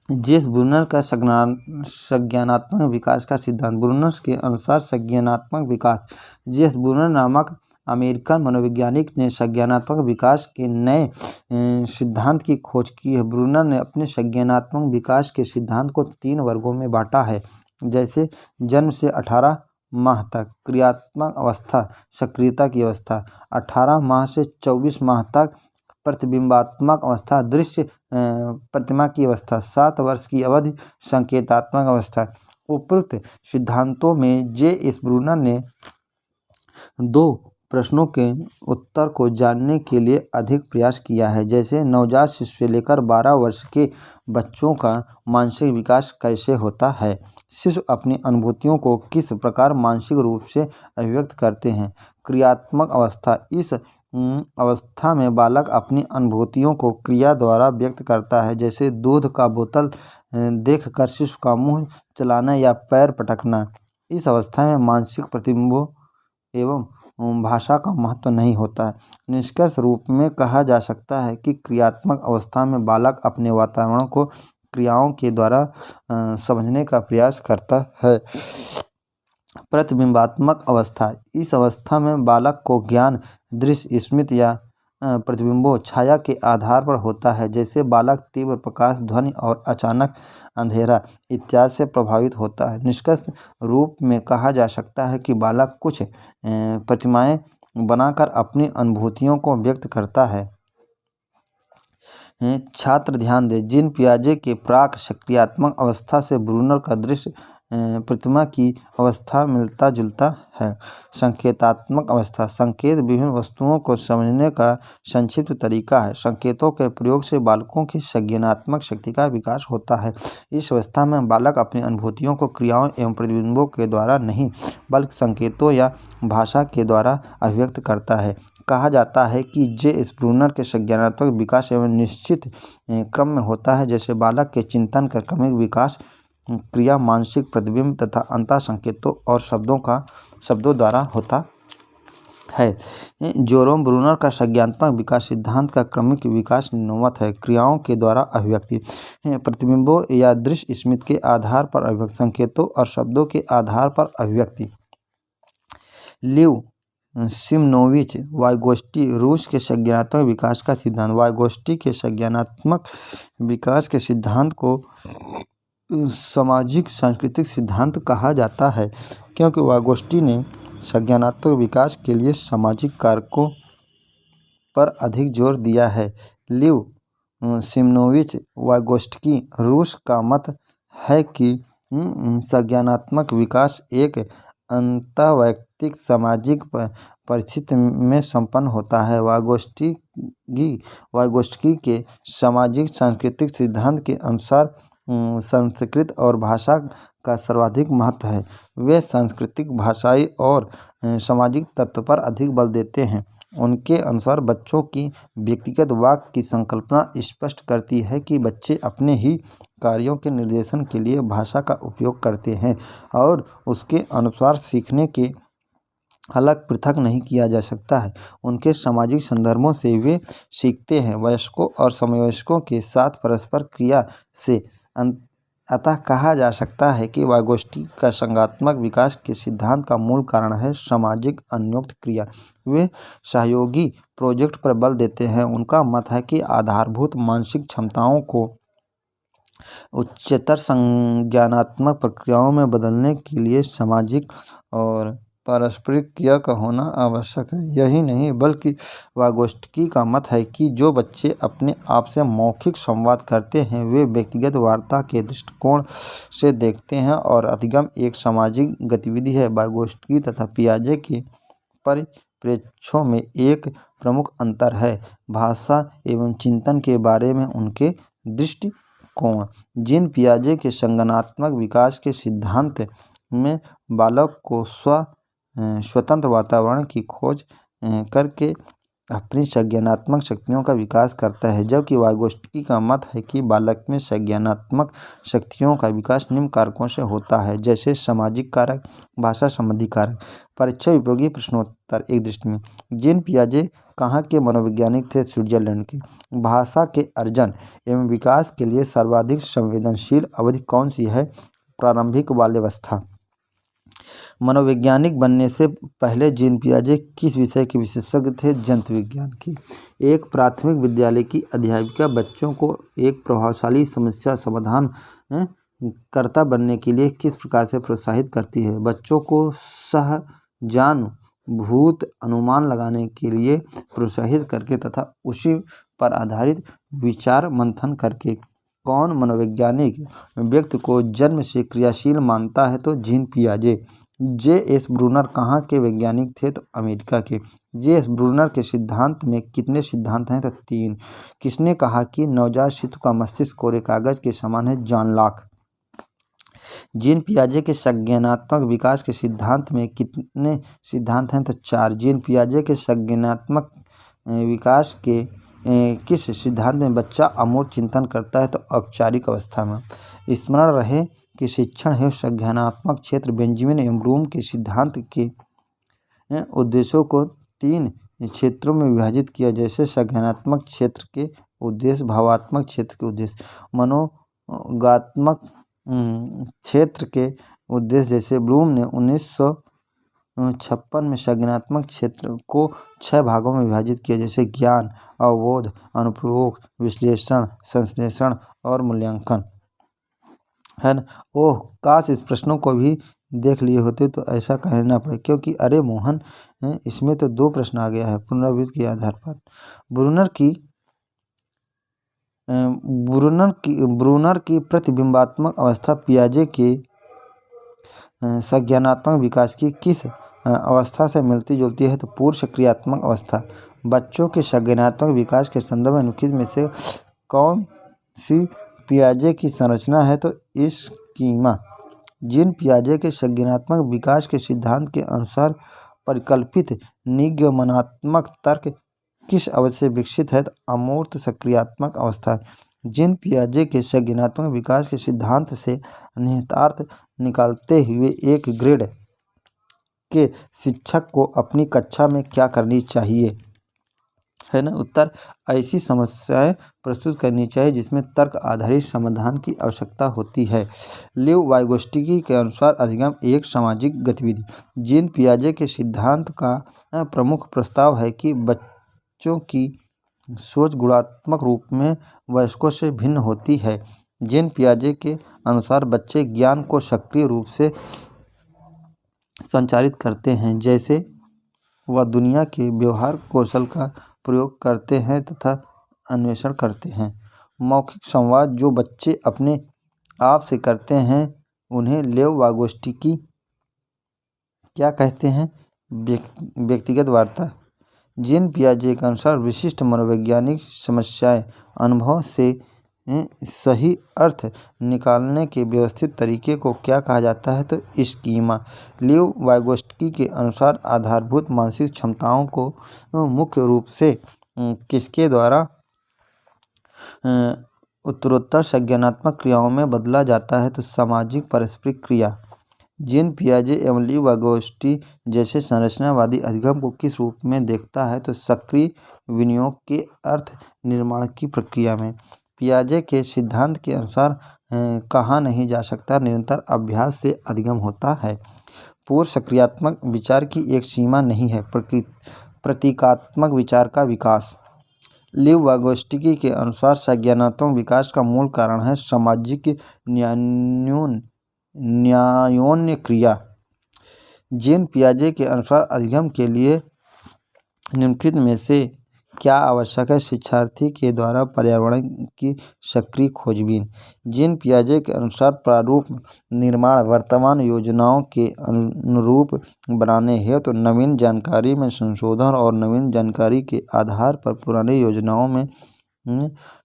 जेस ब्रूनर का संज्ञानात्मक विकास का सिद्धांत। ब्रूनर के अनुसार संज्ञानात्मक विकास। जेस ब्रूनर नामक अमेरिकन मनोवैज्ञानिक ने संज्ञानात्मक विकास के नए सिद्धांत की खोज की है। ब्रूनर ने अपने संज्ञानात्मक विकास के सिद्धांत को 3 वर्गों में बांटा है, जैसे जन्म से 18 माह तक क्रियात्मक अवस्था सक्रियता की अवस्था, 18 माह से 24 माह तक प्रतिबिंबात्मक अवस्था दृश्य प्रतिमा की अवस्था, 7 वर्ष की अवधि संकेतात्मक अवस्था। उपरोक्त सिद्धांतों में जे एस ब्रूनर ने 2 प्रश्नों के उत्तर को जानने के लिए अधिक प्रयास किया है। जैसे नवजात शिशु से लेकर 12 वर्ष के बच्चों का मानसिक विकास कैसे होता है, शिशु अपनी अनुभूतियों को किस प्रकार मानसिक रूप से अभिव्यक्त करते हैं। क्रियात्मक अवस्था, इस अवस्था में बालक अपनी अनुभूतियों को क्रिया द्वारा व्यक्त करता है। जैसे दूध का बोतल देखकर शिशु का मुंह चलाना या पैर पटकना। इस अवस्था में मानसिक प्रतिबिंबों एवं भाषा का महत्व नहीं होता है। निष्कर्ष रूप में कहा जा सकता है कि क्रियात्मक अवस्था में बालक अपने वातावरण को क्रियाओं के द्वारा समझने का प्रयास करता है। प्रतिबिंबात्मक अवस्था, इस अवस्था में बालक को ज्ञान दृश्य, स्मृति या प्रतिबिंबों छाया के आधार पर होता है। जैसे बालक तीव्र प्रकाश, ध्वनि और अचानक अंधेरा इत्यादि से प्रभावित होता है। निष्कर्ष रूप में कहा जा सकता है कि बालक कुछ प्रतिमाएं बनाकर अपनी अनुभूतियों को व्यक्त करता है। छात्र ध्यान दें, जीन पियाजे के प्राक क्रियात्मक अवस्था से ब्रूनर का दृश्य प्रतिमा की अवस्था मिलता जुलता है। संकेतात्मक अवस्था, संकेत विभिन्न वस्तुओं को समझने का संक्षिप्त तरीका है। संकेतों के प्रयोग से बालकों की संज्ञानात्मक शक्ति का विकास होता है। इस अवस्था में बालक अपनी अनुभूतियों को क्रियाओं एवं प्रतिबिंबों के द्वारा नहीं, बल्कि संकेतों या भाषा के द्वारा अभिव्यक्त करता है। कहा जाता है कि जे स्प्रूनर के संज्ञानात्मक विकास एवं निश्चित क्रम में होता है। जैसे बालक के चिंतन का क्रमिक विकास क्रिया, मानसिक प्रतिबिंब तथा अंतः संकेतों और शब्दों द्वारा होता है। जेरोम ब्रूनर का संज्ञानात्मक विकास सिद्धांत का क्रमिक विकास निम्नवत है। क्रियाओं के द्वारा अभिव्यक्ति, प्रतिबिंबों या दृश्य स्मृति के आधार पर अभिव्यक्ति, संकेतों और शब्दों के आधार पर अभिव्यक्ति। लिव सिमनोविच वाइगोस्टी, रूस के संज्ञानात्मक विकास का सिद्धांत। वाइगोस्टी के संज्ञानात्मक विकास के सिद्धांत को सामाजिक सांस्कृतिक सिद्धांत कहा जाता है, क्योंकि वाइगोस्टी ने संज्ञानात्मक विकास के लिए सामाजिक कारकों पर अधिक जोर दिया है। लिव सिमनोविच वाइगोस्टी, रूस का मत है कि संज्ञानात्मक विकास एक अंतःवैयक्तिक सामाजिक परिस्थिति में संपन्न होता है। वाइगोस्टी के सामाजिक सांस्कृतिक सिद्धांत के अनुसार संस्कृत और भाषा का सर्वाधिक महत्व है। वे सांस्कृतिक, भाषाई और सामाजिक तत्व पर अधिक बल देते हैं। उनके अनुसार बच्चों की व्यक्तिगत वाक् की संकल्पना स्पष्ट करती है कि बच्चे अपने ही कार्यों के निर्देशन के लिए भाषा का उपयोग करते हैं और उसके अनुसार सीखने के अलग पृथक नहीं किया जा सकता है। उनके सामाजिक संदर्भों से वे सीखते हैं, वयस्कों और समवयस्कों के साथ परस्पर क्रिया से। अतः कहा जा सकता है कि वाइगोस्टी का संज्ञानात्मक विकास के सिद्धांत का मूल कारण है सामाजिक अन्योन्य क्रिया। वे सहयोगी प्रोजेक्ट पर बल देते हैं। उनका मत है कि आधारभूत मानसिक क्षमताओं को उच्चतर संज्ञानात्मक प्रक्रियाओं में बदलने के लिए सामाजिक और पारस्परिक क्रिया का होना आवश्यक है। यही नहीं, बल्कि वाइगोस्टी का मत है कि जो बच्चे अपने आप से मौखिक संवाद करते हैं वे व्यक्तिगत वार्ता के दृष्टिकोण से देखते हैं और अधिगम एक सामाजिक गतिविधि है। वाइगोस्टी तथा पियाजे के परिप्रेक्ष्यों में एक प्रमुख अंतर है भाषा एवं चिंतन के बारे में उनके दृष्टिकोण। जीन पियाजे के संज्ञानात्मक विकास के सिद्धांत में बालक को स्वतंत्र वातावरण की खोज करके अपनी संज्ञानात्मक शक्तियों का विकास करता है, जबकि वाइगोस्टी का मत है कि बालक में संज्ञानात्मक शक्तियों का विकास निम्न कारकों से होता है, जैसे सामाजिक कारक, भाषा संबंधी कारक। परीक्षा उपयोगी प्रश्नोत्तर एक दृष्टि में, जीन पियाजे कहाँ के मनोवैज्ञानिक थे? स्विट्जरलैंड के। भाषा के अर्जन एवं विकास के लिए सर्वाधिक संवेदनशील अवधि कौन सी है? प्रारंभिक बाल्यावस्था। मनोवैज्ञानिक बनने से पहले जीन पियाजे किस विषय के विशेषज्ञ थे? जंतु विज्ञान की। एक प्राथमिक विद्यालय की अध्यापिका बच्चों को एक प्रभावशाली समस्या समाधान कर्ता बनने के लिए किस प्रकार से प्रोत्साहित करती है? बच्चों को सहजानुभूत अनुमान लगाने के लिए प्रोत्साहित करके तथा उसी पर आधारित विचार मंथन करके। कौन मनोवैज्ञानिक व्यक्ति को जन्म से क्रियाशील मानता है? तो जीन पियाजे। J.S. ब्रूनर कहाँ के वैज्ञानिक थे? तो अमेरिका के। J.S. ब्रूनर के सिद्धांत में कितने सिद्धांत हैं? तो 3। किसने कहा कि नवजात शिशु का मस्तिष्क कोरे कागज के समान है? John Locke. जीन पियाजे के संज्ञानात्मक विकास के सिद्धांत में कितने सिद्धांत हैं? तो 4। जीन पियाजे के संज्ञानात्मक विकास के किस सिद्धांत में बच्चा अमूर्त चिंतन करता है? तो औपचारिक अवस्था में। स्मरण रहे कि शिक्षण है संज्ञानात्मक क्षेत्र बेंजामिन एवं ब्लूम के सिद्धांत के उद्देश्यों को 3 क्षेत्रों में विभाजित किया, जैसे संज्ञानात्मक क्षेत्र के उद्देश्य, भावात्मक क्षेत्र के उद्देश्य, मनोगात्मक क्षेत्र के उद्देश्य। जैसे ब्लूम ने 1956 में संज्ञानात्मक क्षेत्र को 6 भागों में विभाजित किया, जैसे ज्ञान, अवबोध, अनुप्रयोग, विश्लेषण, संश्लेषण और मूल्यांकन, है ना। ओह काश इस प्रश्नों को भी देख लिए होते तो ऐसा कहना ना पड़े, क्योंकि अरे मोहन इसमें तो 2 प्रश्न आ गया है पुनरावृत्ति के आधार पर। ब्रूनर की प्रतिबिंबात्मक अवस्था पियाजे के संज्ञानात्मक विकास की किस अवस्था से मिलती जुलती है? तो पूर्व सक्रियात्मक अवस्था। बच्चों के संज्ञानात्मक विकास के संदर्भ में निम्नलिखित में से कौन सी पियाजे की संरचना है? तो स्कीमा। जीन पियाजे के संज्ञानात्मक विकास के सिद्धांत के अनुसार परिकल्पित निगमनात्मक तर्क किस अवस्था से विकसित है? तो अमूर्त सक्रियात्मक अवस्था। जीन पियाजे के संज्ञानात्मक विकास के सिद्धांत से निहितार्थ निकालते हुए एक ग्रेड के शिक्षक को अपनी कक्षा में क्या करनी चाहिए? है ना। उत्तर, ऐसी समस्याएं प्रस्तुत करनी चाहिए जिसमें तर्क आधारित समाधान की आवश्यकता होती है। लिव वाइगोस्टी के अनुसार अधिगम एक सामाजिक गतिविधि। जीन पियाजे के सिद्धांत का प्रमुख प्रस्ताव है कि बच्चों की सोच गुणात्मक रूप में वयस्कों से भिन्न होती है। जीन पियाजे के अनुसार बच्चे ज्ञान को सक्रिय रूप से संचारित करते हैं, जैसे वह दुनिया के व्यवहार कौशल का प्रयोग करते हैं तथा अन्वेषण करते हैं। मौखिक संवाद जो बच्चे अपने आप से करते हैं उन्हें लेव वाइगोस्टी क्या कहते हैं? व्यक्तिगत वार्ता। जीन पियाजे के अनुसार विशिष्ट मनोवैज्ञानिक समस्याएं अनुभव से सही अर्थ निकालने के व्यवस्थित तरीके को क्या कहा जाता है? तो स्कीमा। लिव वाइगोस्टी के अनुसार आधारभूत मानसिक क्षमताओं को मुख्य रूप से किसके द्वारा उत्तरोत्तर संज्ञानात्मक क्रियाओं में बदला जाता है? तो सामाजिक पारस्परिक क्रिया। जीन पियाजे एवं लिव वाइगोस्टी जैसे संरचनावादी अधिगम को किस रूप में देखता है? तो सक्रिय विनियोग के अर्थ निर्माण की प्रक्रिया में। पियाजे के सिद्धांत के अनुसार कहा नहीं जा सकता, निरंतर अभ्यास से अधिगम होता है। पूर्व सक्रियात्मक विचार की एक सीमा नहीं है, प्रतीकात्मक विचार का विकास। लिव वाइगोस्टी के अनुसार संज्ञानात्मक विकास का मूल कारण है सामाजिक न्यायोन्य क्रिया। जीन पियाजे के अनुसार अधिगम के लिए निम्नलिखित में से क्या आवश्यक है? शिक्षार्थी के द्वारा पर्यावरण की सक्रिय खोजबीन। जीन पियाजे के अनुसार प्रारूप निर्माण वर्तमान योजनाओं के अनुरूप बनाने हेतु तो नवीन जानकारी में संशोधन और नवीन जानकारी के आधार पर पुरानी योजनाओं में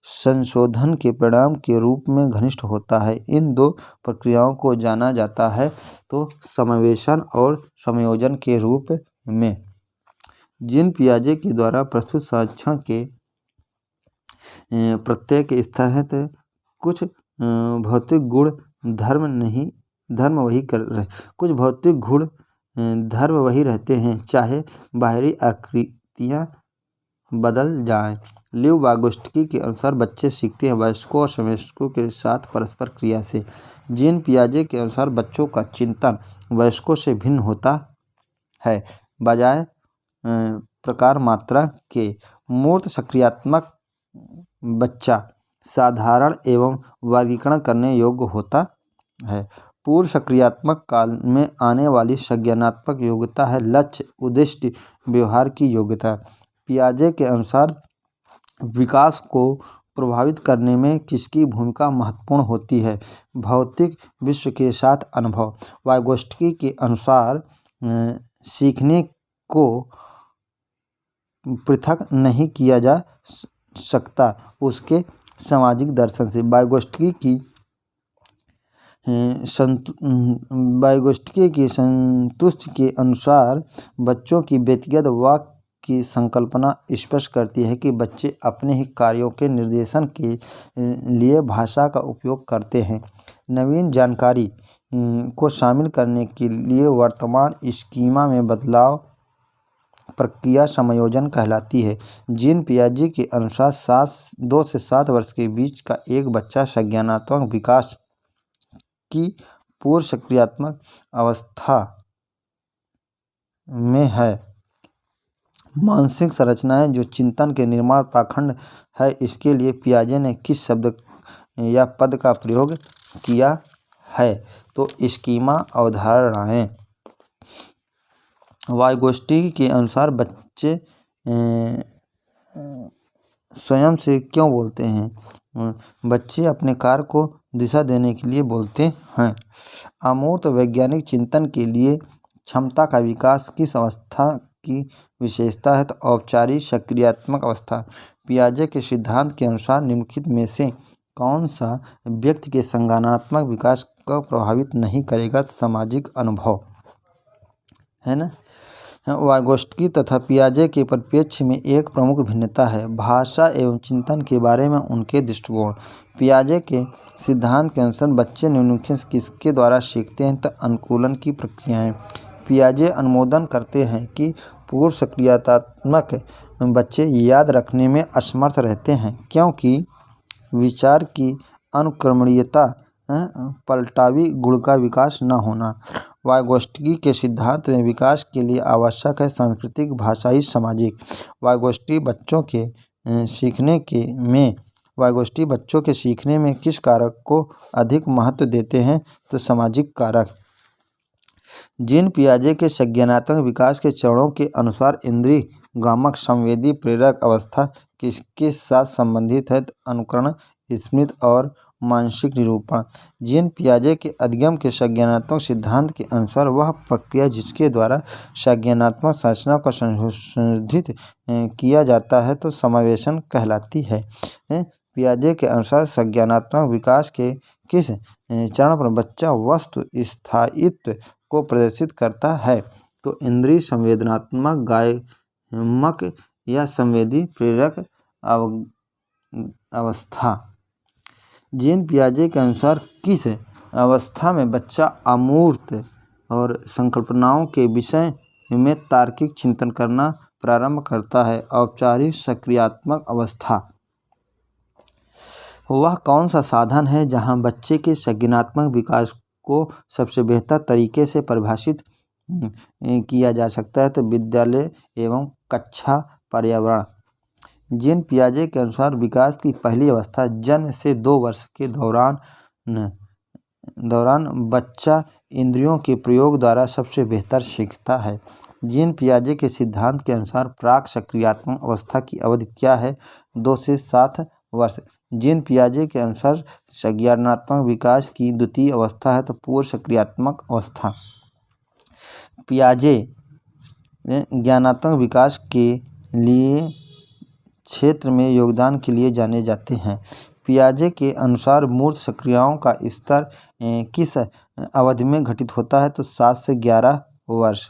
संशोधन के परिणाम के रूप में घनिष्ठ होता है। इन 2 प्रक्रियाओं को जाना जाता है तो समावेशन और संयोजन के रूप में। जीन पियाजे के द्वारा प्रस्तुत संरक्षण के प्रत्येक स्तर है तो कुछ भौतिक गुण धर्म वही कर रहे, कुछ भौतिक गुण धर्म वही रहते हैं, चाहे बाहरी आकृतियाँ बदल जाएं। लिव वाइगोस्टी के अनुसार बच्चे सीखते हैं वयस्कों और समवयस्कों के साथ परस्पर क्रिया से। जीन पियाजे के अनुसार बच्चों का चिंतन वयस्कों से भिन्न होता है, बजाय प्रकार मात्रा के। मूर्त सक्रियात्मक बच्चा साधारण एवं वर्गीकरण करने योग्य होता है। पूर्व सक्रियात्मक काल में आने वाली संज्ञानात्मक योग्यता है लक्ष्य उद्दिष्ट व्यवहार की योग्यता। पियाजे के अनुसार विकास को प्रभावित करने में किसकी भूमिका महत्वपूर्ण होती है? भौतिक विश्व के साथ अनुभव। वाइगोत्स्की के अनुसार सीखने को पृथक नहीं किया जा सकता उसके सामाजिक दर्शन से। वाइगोत्स्की की संतुष्टि के अनुसार बच्चों की व्यक्तिगत वाक की संकल्पना स्पष्ट करती है कि बच्चे अपने ही कार्यों के निर्देशन के लिए भाषा का उपयोग करते हैं। नवीन जानकारी को शामिल करने के लिए वर्तमान स्कीमा में बदलाव प्रक्रिया समायोजन कहलाती है। जीन पियाजे के अनुसार 2 से 7 वर्ष के बीच का एक बच्चा संज्ञानात्मक विकास की पूर्व सक्रियात्मक अवस्था में है। मानसिक संरचनाएं जो चिंतन के निर्माण प्राखंड है, इसके लिए पियाजे ने किस शब्द या पद का प्रयोग किया है? तो स्कीमा अवधारणाएं। वाइगोत्स्की के अनुसार बच्चे स्वयं से क्यों बोलते हैं? बच्चे अपने कार्य को दिशा देने के लिए बोलते हैं। अमूर्त वैज्ञानिक चिंतन के लिए क्षमता का विकास किस अवस्था की विशेषता है? तो औपचारिक सक्रियात्मक अवस्था। पियाजे के सिद्धांत के अनुसार निम्नलिखित में से कौन सा व्यक्ति के संज्ञानात्मक विकास को प्रभावित नहीं करेगा? सामाजिक अनुभव, है ना। वाइगोत्स्की तथा पियाजे के परिप्रेक्ष्य में एक प्रमुख भिन्नता है भाषा एवं चिंतन के बारे में उनके दृष्टिकोण। पियाजे के सिद्धांत के अनुसार बच्चे निम्नलिखित किसके द्वारा सीखते हैं? तो अनुकूलन की प्रक्रियाएं। पियाजे अनुमोदन करते हैं कि पूर्व सक्रियात्मक बच्चे याद रखने में असमर्थ रहते हैं क्योंकि विचार की अनुक्रमणीयता, पलटावी गुण का विकास न होना। वाइगोत्स्की के सिद्धांत में विकास के लिए आवश्यक है सांस्कृतिक, भाषाई, सामाजिक। वाइगोत्स्की बच्चों के सीखने में किस कारक को अधिक महत्व देते हैं? तो सामाजिक कारक। जीन पियाजे के संज्ञानात्मक विकास के चरणों के अनुसार इंद्रिय गामक संवेदी प्रेरक अवस्था किसके साथ संबंधित है? अनुकरण, स्मृति और मानसिक निरूपण। जीन पियाजे के अधिगम के संज्ञानात्मक सिद्धांत के अनुसार वह प्रक्रिया जिसके द्वारा संज्ञानात्मक संरचना को संशोधित किया जाता है तो समावेशन कहलाती है। पियाजे के अनुसार संज्ञानात्मक विकास के किस चरण पर बच्चा वस्तु स्थायित्व को प्रदर्शित करता है? तो इंद्रिय संवेदनात्मक, गामक या संवेदी प्रेरक अवस्था। जीन पियाजे के अनुसार किस अवस्था में बच्चा अमूर्त और संकल्पनाओं के विषय में तार्किक चिंतन करना प्रारंभ करता है? औपचारिक सक्रियात्मक अवस्था। वह कौन सा साधन है जहां बच्चे के संज्ञानात्मक विकास को सबसे बेहतर तरीके से परिभाषित किया जा सकता है? तो विद्यालय एवं कक्षा पर्यावरण। जीन पियाजे के अनुसार विकास की पहली अवस्था जन्म से 2 वर्ष के दौरान बच्चा इंद्रियों के प्रयोग द्वारा सबसे बेहतर सीखता है। जीन पियाजे के सिद्धांत के अनुसार प्राक सक्रियात्मक अवस्था की अवधि क्या है? 2 से 7 वर्ष। जीन पियाजे के अनुसार संज्ञानात्मक विकास की द्वितीय अवस्था है तो पूर्व सक्रियात्मक अवस्था। पियाजे ज्ञानात्मक विकास के लिए क्षेत्र में योगदान के लिए जाने जाते हैं। पियाजे के अनुसार मूर्त सक्रियाओं का स्तर किस अवधि में घटित होता है? तो 7 से 11 वर्ष।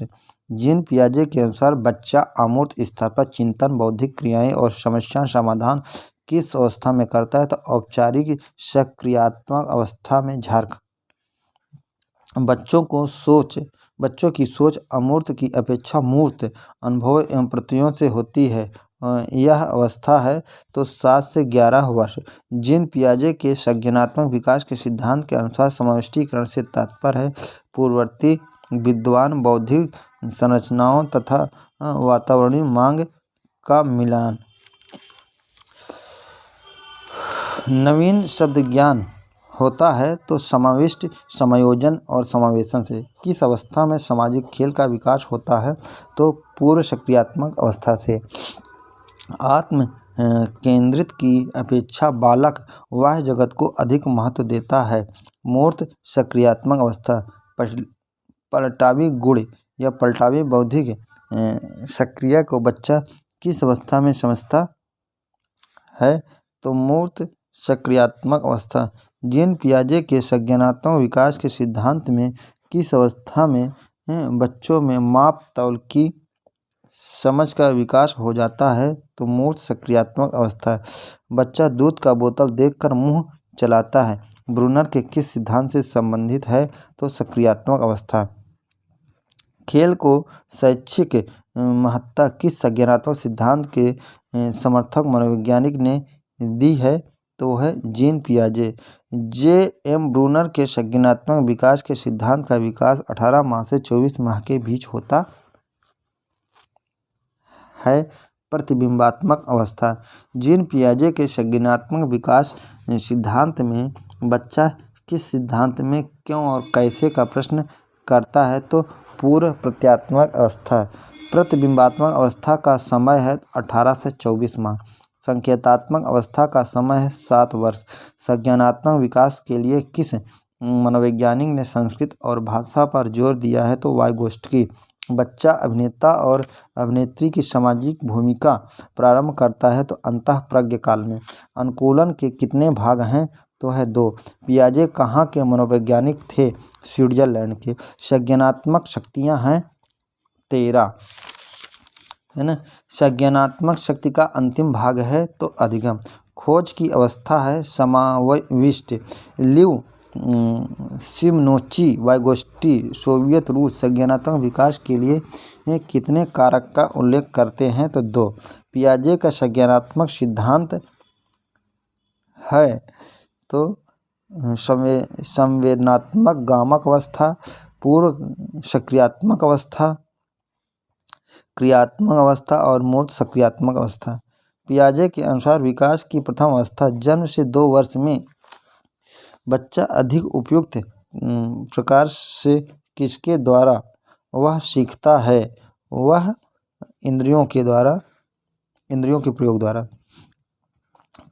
जीन पियाजे के अनुसार बच्चा अमूर्त स्तर पर चिंतन, बौद्धिक क्रियाएं और समस्या समाधान किस अवस्था में करता है? तो औपचारिक सक्रियात्मक अवस्था में। बच्चों की सोच अमूर्त की अपेक्षा मूर्त अनुभव एवं प्रतियों से होती है। यह अवस्था है तो 7 से 11 वर्ष। जीन पियाजे के संज्ञानात्मक विकास के सिद्धांत के अनुसार समष्टीकरण से तात्पर्य है पूर्ववर्ती विद्वान बौद्धिक संरचनाओं तथा वातावरणीय मांग का मिलान। नवीन शब्द ज्ञान होता है तो समाविष्ट, समायोजन और समावेशन से। किस अवस्था में सामाजिक खेल का विकास होता है? तो पूर्व सक्रियात्मक अवस्था से। आत्म केंद्रित की अपेक्षा बालक बाह्य जगत को अधिक महत्व देता है। मूर्त सक्रियात्मक अवस्था पलटावी गुण या पलटावी बौद्धिक सक्रिया को बच्चा किस अवस्था में समझता है? तो मूर्त सक्रियात्मक अवस्था जीन पियाजे के संज्ञानात्मक विकास के सिद्धांत में किस अवस्था में बच्चों में माप तौल की समझ का विकास हो जाता है? तो मूर्त सक्रियात्मक अवस्था बच्चा दूध का बोतल देखकर मुंह चलाता है। ब्रूनर के किस सिद्धांत से संबंधित है? तो सक्रियात्मक अवस्था। खेल को शैक्षिक महत्ता किस संज्ञानात्मक सिद्धांत के समर्थक मनोवैज्ञानिक ने दी है? तो वह है जीन पियाजे। जे.एम. ब्रूनर के संज्ञानात्मक विकास के सिद्धांत का विकास 18 माह से 24 माह के बीच होता है। प्रतिबिंबात्मक अवस्था जीन पियाजे के संज्ञानात्मक विकास सिद्धांत में बच्चा किस सिद्धांत में क्यों और कैसे का प्रश्न करता है? तो पूर्व प्रत्यात्मक अवस्था। प्रतिबिंबात्मक अवस्था का समय है 18 से 24 माह। संकेतात्मक अवस्था का समय है 7 वर्ष। संज्ञानात्मक विकास के लिए किस मनोवैज्ञानिक ने संस्कृत और भाषा पर जोर दिया है? तो वाइगोत्स्की। बच्चा अभिनेता और अभिनेत्री की सामाजिक भूमिका प्रारंभ करता है तो अंतःप्रज्ञ काल में। अनुकूलन के कितने भाग हैं? तो है 2। पियाजे कहाँ के मनोवैज्ञानिक थे? स्विट्जरलैंड के। संज्ञानात्मक शक्तियाँ हैं 13, है ना। संज्ञानात्मक शक्ति का अंतिम भाग है तो अधिगम। खोज की अवस्था है समाविष्ट। लिव सिमनोची, वाइगोत्स्की, सोवियत रूस संज्ञानात्मक विकास के लिए कितने कारक का उल्लेख करते हैं? तो 2। पियाजे का संज्ञानात्मक सिद्धांत है तो संवेदनात्मक गामक अवस्था, पूर्व सक्रियात्मक अवस्था, क्रियात्मक अवस्था और मूर्त सक्रियात्मक अवस्था। पियाजे के अनुसार विकास की प्रथम अवस्था जन्म से 2 वर्ष में बच्चा अधिक उपयुक्त प्रकार से किसके द्वारा वह सीखता है? वह इंद्रियों के प्रयोग द्वारा।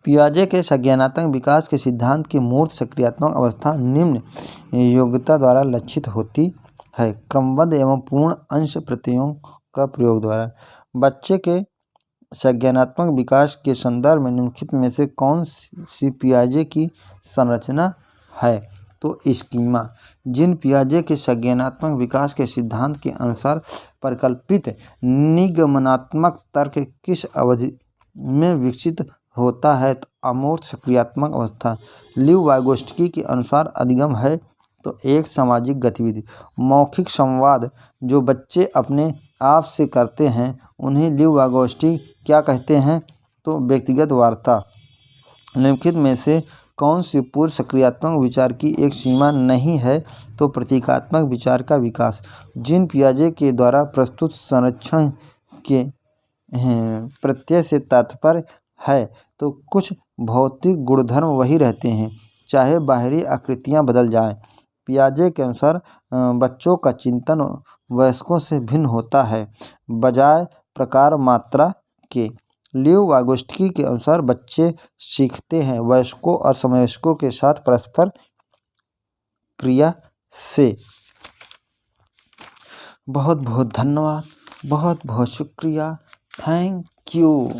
पियाजे के संज्ञानात्मक विकास के सिद्धांत की मूर्त सक्रियात्मक अवस्था निम्न योग्यता द्वारा लक्षित होती है। क्रमबद्ध एवं पूर्ण अंश प्रत्ययों का प्रयोग द्वारा। बच्चे के संज्ञानात्मक विकास के संदर्भ में निम्नलिखित में से कौन सी पियाजे की संरचना है? तो स्कीमा। जीन पियाजे के संज्ञानात्मक विकास के सिद्धांत के अनुसार परिकल्पित निगमनात्मक तर्क किस अवधि में विकसित होता है? तो अमूर्त सक्रियात्मक अवस्था। लिव वाइगोत्स्की के अनुसार अधिगम है तो एक सामाजिक गतिविधि। मौखिक संवाद जो बच्चे अपने आप से करते हैं उन्हें लिव वाइगोत्स्की क्या कहते हैं? तो व्यक्तिगत वार्ता। निम्नलिखित में से कौन सी पूर्व सक्रियात्मक विचार की एक सीमा नहीं है? तो प्रतीकात्मक विचार का विकास। जीन पियाजे के द्वारा प्रस्तुत संरक्षण के प्रत्यय से तात्पर्य है तो कुछ भौतिक गुणधर्म वही रहते हैं चाहे बाहरी आकृतियां बदल जाएं। पियाजे के अनुसार बच्चों का चिंतन वयस्कों से भिन्न होता है बजाय प्रकार मात्रा के। लिव वाइगोत्स्की के अनुसार बच्चे सीखते हैं वयस्कों और समवयस्कों के साथ परस्पर क्रिया से। बहुत बहुत धन्यवाद, बहुत बहुत शुक्रिया, थैंक यू।